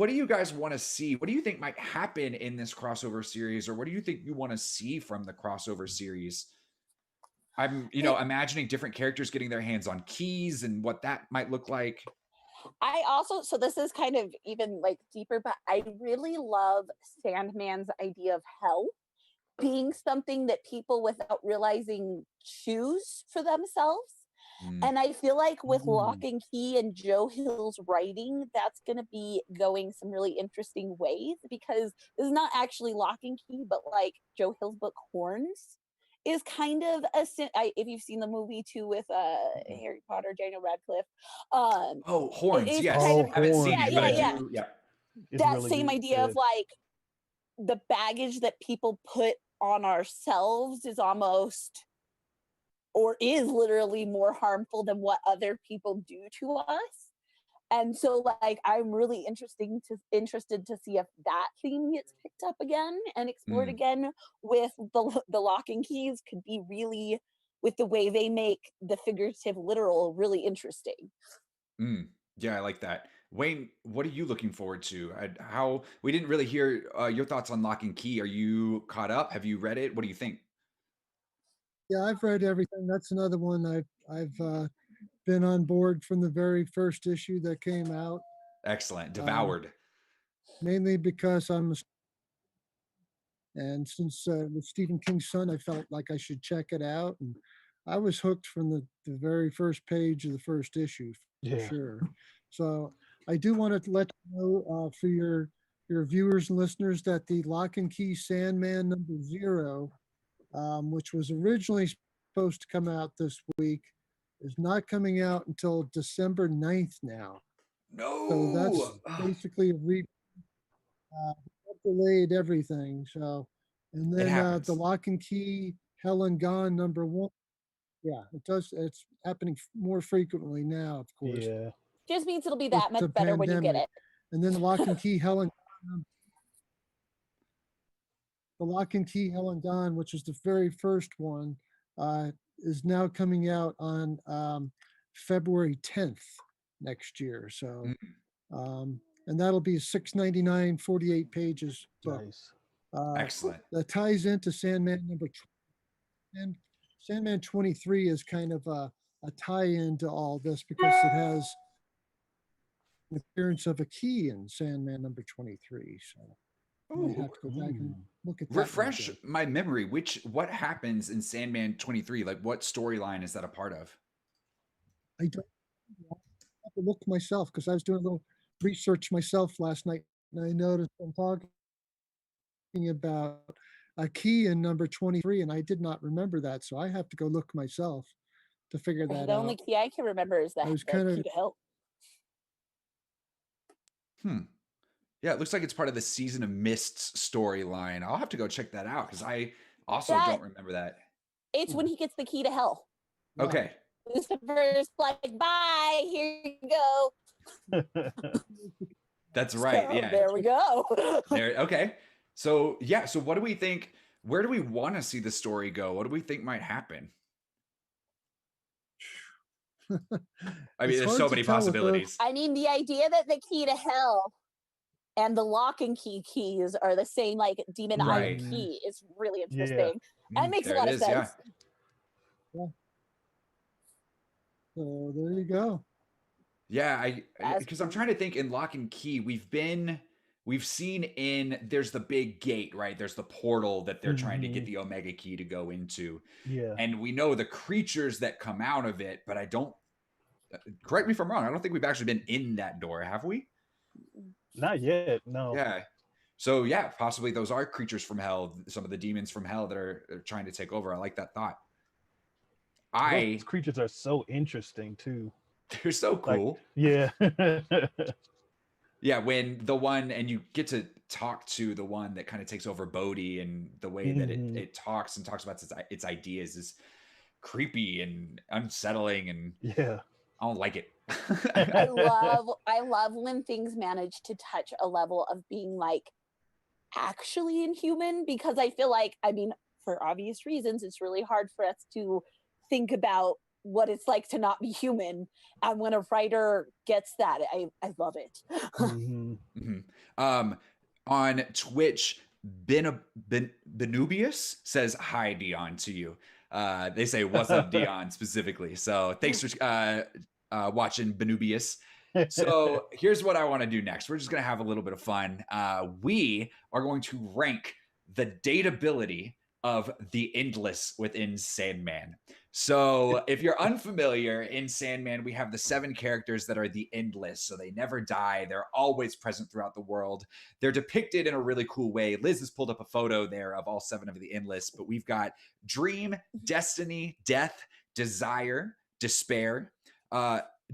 S1: do you guys want to see? What do you think might happen in this crossover series, or what do you think you want to see from the crossover series? I'm, imagining different characters getting their hands on keys and what that might look like.
S2: I also, so this is kind of even like deeper, but I really love Sandman's idea of hell being something that people without realizing choose for themselves. And I feel like with Locke and Key and Joe Hill's writing, that's going to be going some really interesting ways, because this is not actually Locke and Key, but like Joe Hill's book Horns is kind of if you've seen the movie too with Harry Potter, Daniel Radcliffe.
S1: Horns, yes.
S2: Kind of,
S1: I haven't seen it, but
S2: yeah. That really same idea of like the baggage that people put on ourselves is almost, or is literally, more harmful than what other people do to us. And so like I'm really interested to see if that theme gets picked up again and explored again with the Locke and Keys. Could be really, with the way they make the figurative literal, really interesting.
S1: Yeah, I like that. Wayne, what are you looking forward to? How we didn't really hear your thoughts on Locke and Key. Are you caught up? Have you read it? What do you think?
S4: Yeah, I've read everything. That's another one I've been on board from the very first issue that came out.
S1: Excellent. Devoured.
S4: Mainly because and since with Stephen King's son, I felt like I should check it out, and I was hooked from the very first page of the first issue, for sure. So I do want to let you know for your viewers and listeners that the Locke and Key Sandman #0, which was originally supposed to come out this week, is not coming out until December 9th now.
S1: No.
S4: So that's basically delayed everything. So, and then the Locke and Key Helen Gone #1. Yeah, it does. It's happening more frequently now, of course.
S3: Yeah.
S2: Just means it'll be
S4: With
S2: that much
S4: the
S2: better when you get
S4: pandemic.
S2: it.
S4: And then the Lock and Key Helen Gone, which is the very first one, is now coming out on February 10th next year. So, and that'll be $6.99, 48 pages book.
S3: Nice.
S1: Excellent.
S4: That ties into Sandman and Sandman 23 is kind of a tie-in to all this because it has the appearance of a key in Sandman #23. So I have to go back and look at that.
S1: Refresh my memory. What happens in Sandman 23? Like, what storyline is that a part of?
S4: I don't have to look myself because I was doing a little research myself last night, and I noticed I'm talking about a key in #23, and I did not remember that, so I have to go look myself to figure that
S2: The
S4: out.
S2: only key I can remember is that
S4: I was
S2: the
S4: kind of
S2: key to hell.
S1: Yeah, it looks like it's part of the Season of Mists storyline. I'll have to go check that out because I also
S2: That-
S1: don't remember that.
S2: It's when he gets the key to hell.
S1: Okay.
S2: Lucifer's like, bye, here you go.
S1: That's right.
S2: So,
S1: Yeah.
S2: there we go.
S1: There. Okay. So yeah. So what do we think? Where do we want to see the story go? What do we think might happen? I mean,
S4: It's
S1: there's
S4: hard
S1: so
S4: to
S1: many
S4: tell with those-
S1: possibilities.
S2: I mean, the idea that the key to hell and the lock and key keys are the same, like demon
S1: Right.
S2: iron key, is really
S3: Yeah.
S2: interesting. And it makes a
S1: There
S2: lot
S1: it
S2: of
S1: is, yeah.
S2: sense.
S4: So there you go.
S1: Yeah,
S2: As
S1: because I'm trying to think in Lock and Key, we've seen there's the big gate, right? There's the portal that they're trying to get the Omega key to go into.
S3: Yeah.
S1: And we know the creatures that come out of it, but I don't, correct me if I'm wrong, I don't think we've actually been in that door, have we?
S3: Not yet. No.
S1: Yeah. So yeah, possibly those are creatures from hell, some of the demons from hell that are trying to take over. I like that thought.
S3: Those creatures are so interesting too.
S1: They're so cool.
S3: Yeah.
S1: Yeah, when the one, and you get to talk to the one that kind of takes over Bodhi, and the way that it talks and talks about its ideas is creepy and unsettling, and
S3: Yeah.
S1: I don't like it.
S2: I love when things manage to touch a level of being like actually inhuman, because I feel like, I mean, for obvious reasons, it's really hard for us to think about what it's like to not be human. And when a writer gets that, I love it.
S1: On Twitch, Benubius says hi, Dion, to you. They say what's up, Dion, specifically. So thanks for watching, Benubius. So here's what I want to do next. We're just going to have a little bit of fun. We are going to rank the dateability of the Endless within Sandman. So if you're unfamiliar, in Sandman, we have the 7 characters that are the Endless. So they never die. They're always present throughout the world. They're depicted in a really cool way. Liz has pulled up a photo there of all 7 of the Endless, but we've got Dream, Destiny, Death, Desire, Despair,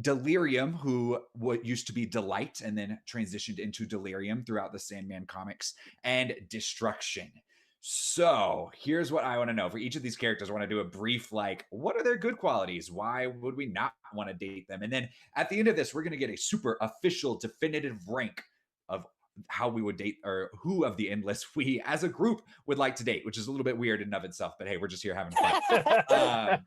S1: Delirium, who used to be Delight and then transitioned into Delirium throughout the Sandman comics, and Destruction. So here's what I want to know. For each of these characters, I want to do a brief, like, what are their good qualities? Why would we not want to date them? And then at the end of this, we're going to get a super official, definitive rank of how we would date, or who of the Endless we as a group would like to date, which is a little bit weird in and of itself, but hey, we're just here having fun.
S2: I'm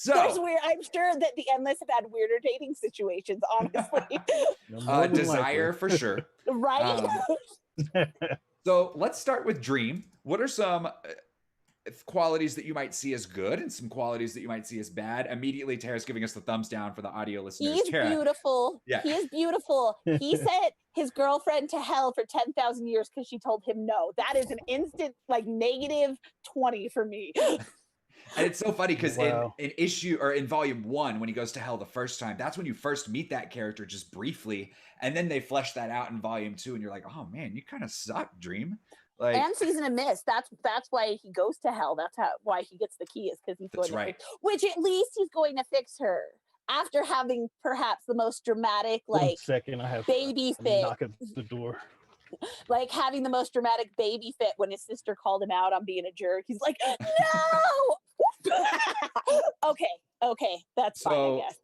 S2: sure that the Endless have had weirder dating situations, honestly.
S1: Desire for sure.
S2: Right?
S1: So let's start with Dream. What are some qualities that you might see as good and some qualities that you might see as bad? Immediately, Tara's giving us the thumbs down for the audio listeners.
S2: He's
S1: Tara.
S2: beautiful.
S1: Yeah.
S2: He is beautiful. He sent his girlfriend to hell for 10,000 years because she told him no. That is an instant, like, -20 for me.
S1: And it's so funny because
S3: Wow.
S1: in volume 1, when he goes to hell the first time, that's when you first meet that character just briefly, and then they flesh that out in volume 2, and you're like, oh man, you kind of suck, Dream. Like,
S2: And Season of Mist. That's why he goes to hell. That's why he gets the key, is because he's going to fix, which at least he's going to fix her after having perhaps the most dramatic, like,
S3: 1 second, I have
S2: baby
S3: a
S2: fit.
S3: knock at the door.
S2: Like having the most dramatic baby fit when his sister called him out on being a jerk. He's like, no. Okay, that's fine, I guess.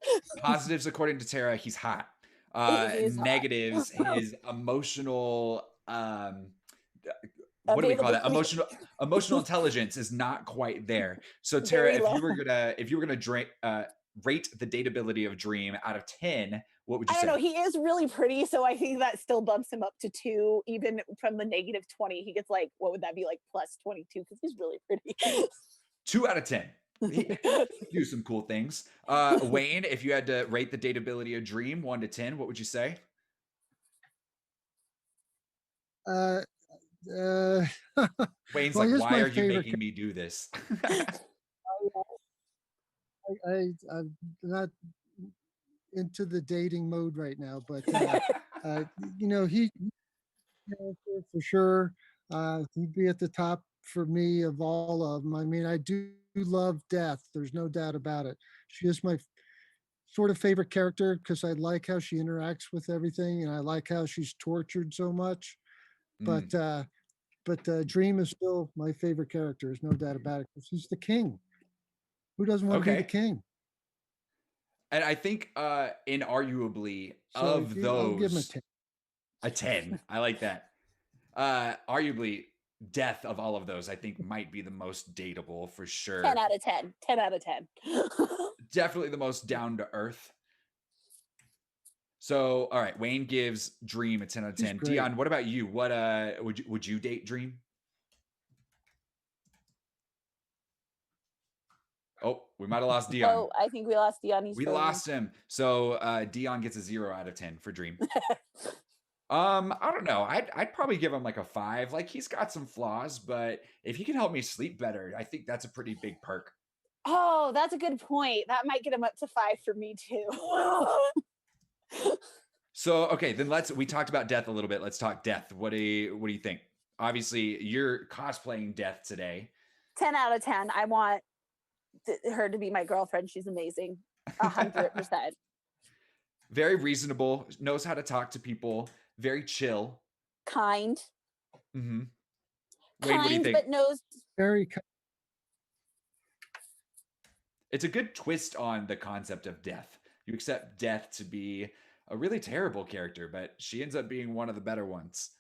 S1: Positives, according to Tara, he's hot.
S2: He's hot.
S1: Negatives, his emotional what do we call that? Emotional intelligence is not quite there. So Tara, if you were gonna rate the dateability of Dream out of 10, what would you say?
S2: I don't know. He is really pretty, so I think that still bumps him up to 2. Even from the negative 20, he gets like, what would that be, like plus 22? Because he's really pretty.
S1: 2 out of 10. He do some cool things. Wayne, if you had to rate the dateability of Dream 1 to 10, what would you say? Wayne's
S4: well,
S1: like, why are you making me do this?
S4: I'm not into the dating mode right now, but he for sure he'd be at the top for me of all of them. I mean, I do love Death. There's no doubt about it. She is my sort of favorite character because I like how she interacts with everything, and I like how she's tortured so much. But Dream is still my favorite character. There's no doubt about it because he's the king. Who doesn't want to be the king?
S1: And I think inarguably of those,
S4: I'll give him
S1: a 10. I like that. Arguably, Death of all of those, I think, might be the most dateable for sure.
S2: 10 out of 10. 10 out of 10.
S1: Definitely the most down to earth. So, all right, Wayne gives Dream a 10 out of 10. Dion, what about you? What would you date Dream? Oh, we might have lost Dion.
S2: Oh, I think we lost Dion.
S1: We lost him. So Dion gets a 0 out of 10 for Dream. I don't know. I'd probably give him like a 5. Like, he's got some flaws, but if he can help me sleep better, I think that's a pretty big perk.
S2: Oh, that's a good point. That might get him up to 5 for me too.
S1: So, okay, then we talked about Death a little bit. Let's talk Death. What do you think? Obviously, you're cosplaying Death today.
S2: 10 out of 10. I want her to be my girlfriend. She's amazing. 100%.
S1: Very reasonable, knows how to talk to people, very chill.
S2: Kind.
S1: Mm-hmm.
S2: Wayne, what do you think? But knows
S4: very kind.
S1: It's a good twist on the concept of Death. You accept Death to be a really terrible character, but she ends up being one of the better ones.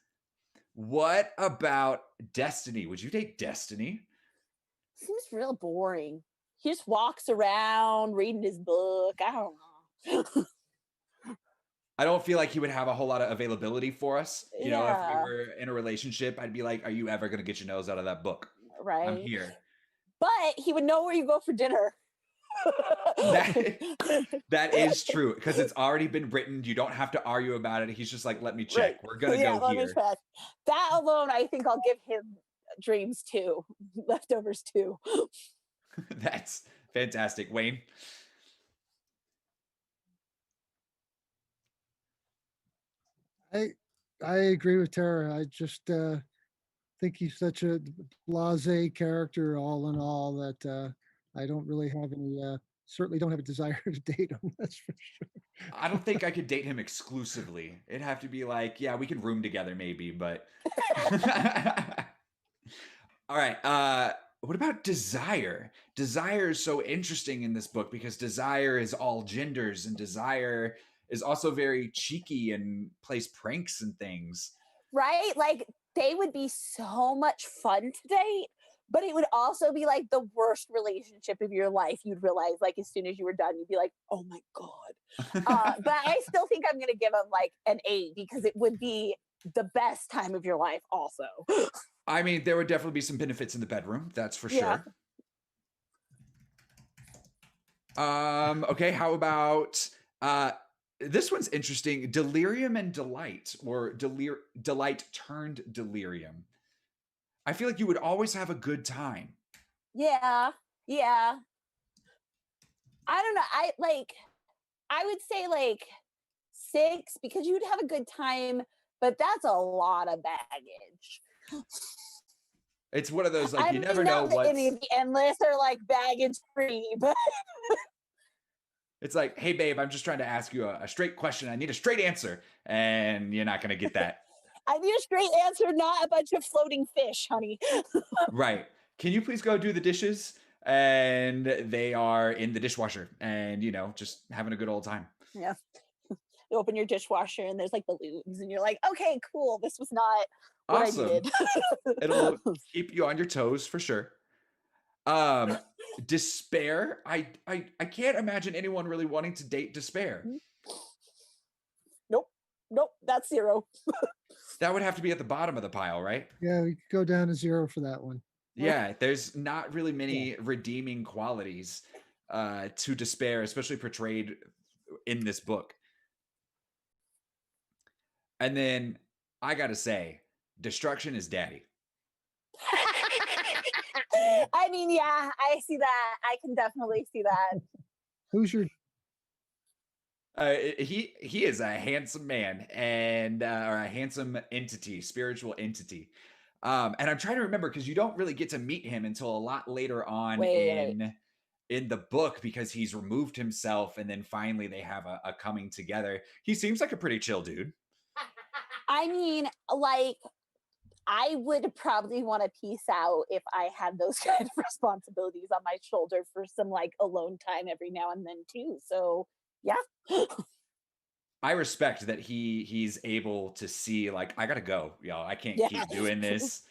S1: What about Destiny? Would you date Destiny?
S2: Seems real boring. He just walks around reading his book. I don't know.
S1: I don't feel like he would have a whole lot of availability for us. You know, if we were in a relationship, I'd be like, are you ever going to get your nose out of that book?
S2: Right.
S1: I'm here.
S2: But he would know where you go for dinner.
S1: That is true, because it's already been written. You don't have to argue about it. He's just like, let me check. Right. We're going to go here.
S2: That alone, I think I'll give him Dreams 2. Leftovers 2.
S1: That's fantastic. Wayne?
S4: I agree with Tara. I just think he's such a blasé character all in all that I don't really have any, certainly don't have a desire to date him, that's for sure.
S1: I don't think I could date him exclusively. It'd have to be like, yeah, we could room together maybe, but. All right. What about Desire? Desire is so interesting in this book because Desire is all genders, and Desire is also very cheeky and plays pranks and things.
S2: Right? Like, they would be so much fun to date, but it would also be like the worst relationship of your life. You'd realize, like, as soon as you were done, you'd be like, oh my God. But I still think I'm going to give him like an 8 because it would be the best time of your life also.
S1: I mean, there would definitely be some benefits in the bedroom. That's for sure. Okay. How about, this one's interesting. Delirium and Delight, or Delight turned Delirium. I feel like you would always have a good time.
S2: Yeah. I don't know. I would say like 6 because you'd have a good time, but that's a lot of baggage.
S1: It's one of those, like, you never know
S2: what's... any of the endless are like baggage free, but
S1: it's like, hey babe, I'm just trying to ask you a straight question. I need a straight answer, and you're not going to get that.
S2: I need a straight answer, not a bunch of floating fish, honey.
S1: Right. Can you please go do the dishes? And they are in the dishwasher and, just having a good old time.
S2: Yeah. You open your dishwasher and there's like balloons and you're like, okay, cool. This was not what
S1: Awesome.
S2: I needed.
S1: It'll keep you on your toes for sure. Despair. I can't imagine anyone really wanting to date Despair.
S2: Nope. That's 0.
S1: That would have to be at the bottom of the pile, right?
S4: Yeah, we could go down to 0 for that one.
S1: Yeah, there's not really many redeeming qualities to Despair, especially portrayed in this book. And then I gotta say, Destruction is daddy.
S2: I mean, yeah, I see that. I can definitely see that.
S4: Who's your
S1: He is a handsome man and or a handsome entity, spiritual entity. And I'm trying to remember because you don't really get to meet him until a lot later on in the book because he's removed himself and then finally they have a coming together. He seems like a pretty chill dude.
S2: I mean, like, I would probably want to peace out if I had those kind of responsibilities on my shoulder for some like alone time every now and then too. So yeah.
S1: I respect that he's able to see like I gotta go, y'all. I can't keep doing this.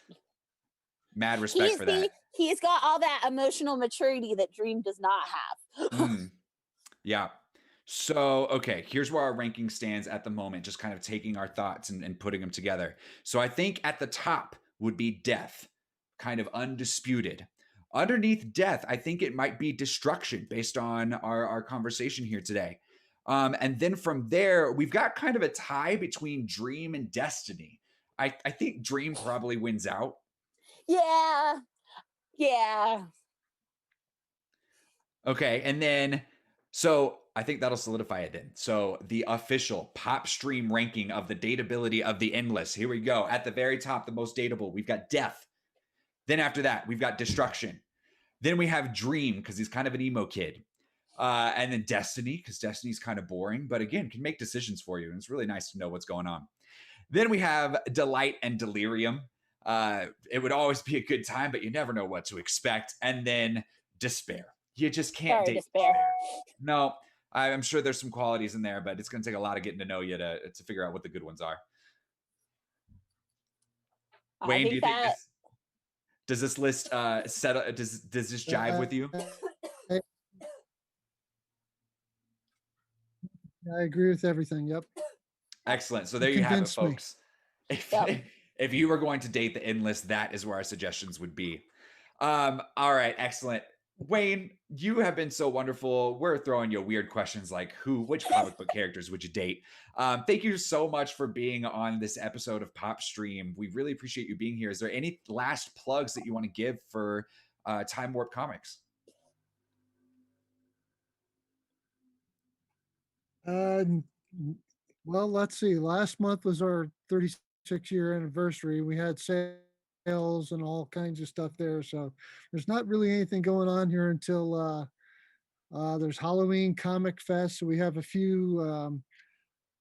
S1: Mad respect for that.
S2: He's got all that emotional maturity that Dream does not have.
S1: Yeah. So, okay, here's where our ranking stands at the moment, just kind of taking our thoughts and putting them together. So I think at the top would be Death, kind of undisputed. Underneath Death, I think it might be Destruction based on our conversation here today. And then from there, we've got kind of a tie between Dream and Destiny. I think Dream probably wins out.
S2: Yeah.
S1: Okay, and then, so I think that'll solidify it then. So the official PopStream ranking of the dateability of the Endless. Here we go. At the very top, the most dateable, we've got Death. Then after that, we've got Destruction. Then we have Dream, because he's kind of an emo kid. And then Destiny, because Destiny's kind of boring, but again, can make decisions for you. And it's really nice to know what's going on. Then we have Delight and Delirium. It would always be a good time, but you never know what to expect. And then Despair. You just can't date Despair. No, I'm sure there's some qualities in there, but it's going to take a lot of getting to know you to figure out what the good ones are. Wayne, do you think does this list settle? Does this jive with you?
S4: I agree with everything. Yep.
S1: Excellent. So there you have it, folks. If you were going to date the Endless, that is where our suggestions would be. All right, excellent. Wayne, you have been so wonderful. We're throwing you weird questions like which comic book characters would you date? Thank you so much for being on this episode of PopStream. We really appreciate you being here. Is there any last plugs that you want to give for Time Warp Comics?
S4: Well, let's see. Last month was our 36-year anniversary. We had sales and all kinds of stuff there. So there's not really anything going on here until there's Halloween Comic Fest. So we have a few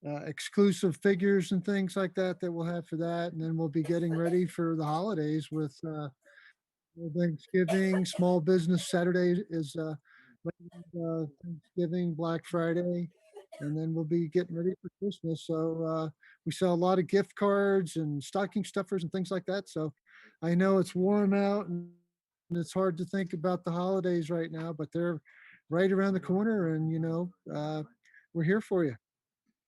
S4: exclusive figures and things like that we'll have for that. And then we'll be getting ready for the holidays with Thanksgiving. Small Business Saturday is Thanksgiving, Black Friday. And then we'll be getting ready for Christmas. So we sell a lot of gift cards and stocking stuffers and things like that. So I know it's warm out and it's hard to think about the holidays right now, but they're right around the corner and, we're here for you.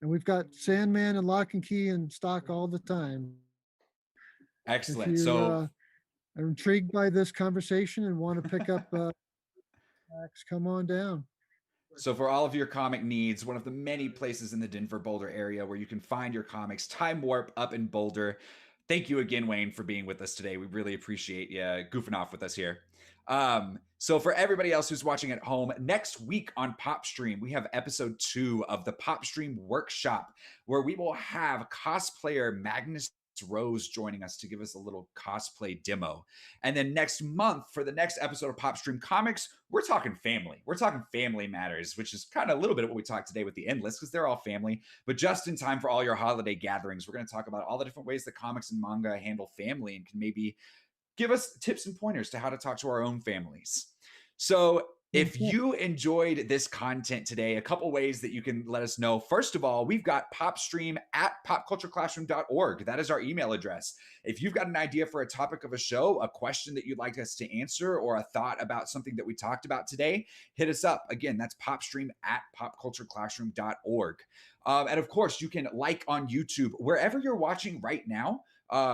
S4: And we've got Sandman and Locke Key in stock all the time.
S1: Excellent.
S4: If you are intrigued by this conversation and want to pick up come on down.
S1: So for all of your comic needs, one of the many places in the Denver, Boulder area where you can find your comics, Time Warp up in Boulder. Thank you again, Wayne, for being with us today. We really appreciate you goofing off with us here. So for everybody else who's watching at home, next week on PopStream, we have episode 2 of the PopStream workshop, where we will have cosplayer Magnus Rose joining us to give us a little cosplay demo. And then next month, for the next episode of PopStream Comics, we're talking family. We're talking family matters, which is kind of a little bit of what we talked today with the Endless, because they're all family. But just in time for all your holiday gatherings, we're going to talk about all the different ways that comics and manga handle family and can maybe give us tips and pointers to how to talk to our own families. So if you enjoyed this content today, a couple ways that you can let us know. First of all, we've got PopStream at popcultureclassroom.org. That is our email address. If you've got an idea for a topic of a show, a question that you'd like us to answer, or a thought about something that we talked about today, hit us up. Again, that's PopStream at popcultureclassroom.org. And of course, you can like on YouTube, wherever you're watching right now,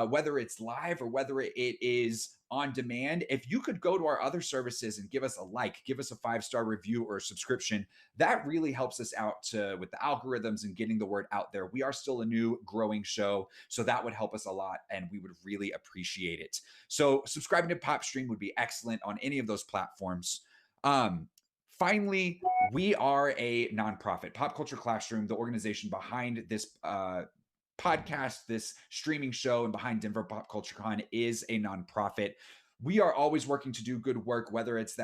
S1: whether it's live or whether it is on demand. If you could go to our other services and give us a like, give us a 5-star review or a subscription, that really helps us out with the algorithms and getting the word out there. We are still a new growing show, so that would help us a lot and we would really appreciate it. So subscribing to PopStream would be excellent on any of those platforms. Finally, we are a nonprofit. Pop Culture Classroom, the organization behind this podcast, this streaming show, and behind Denver Pop Culture Con, is a nonprofit. We are always working to do good work, whether it's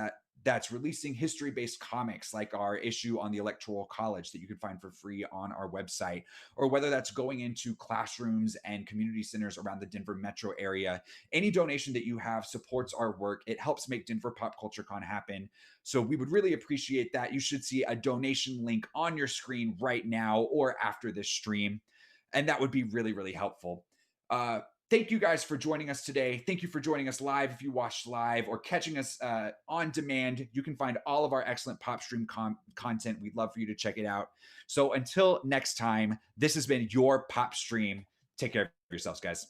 S1: that's releasing history-based comics like our issue on the Electoral College that you can find for free on our website, or whether that's going into classrooms and community centers around the Denver metro area. Any donation that you have supports our work. It helps make Denver Pop Culture Con happen. So we would really appreciate that. You should see a donation link on your screen right now or after this stream. And that would be really, really helpful. Thank you guys for joining us today. Thank you for joining us live if you watched live, or catching us on demand. You can find all of our excellent PopStream content. We'd love for you to check it out. So until next time, this has been your PopStream. Take care of yourselves, guys.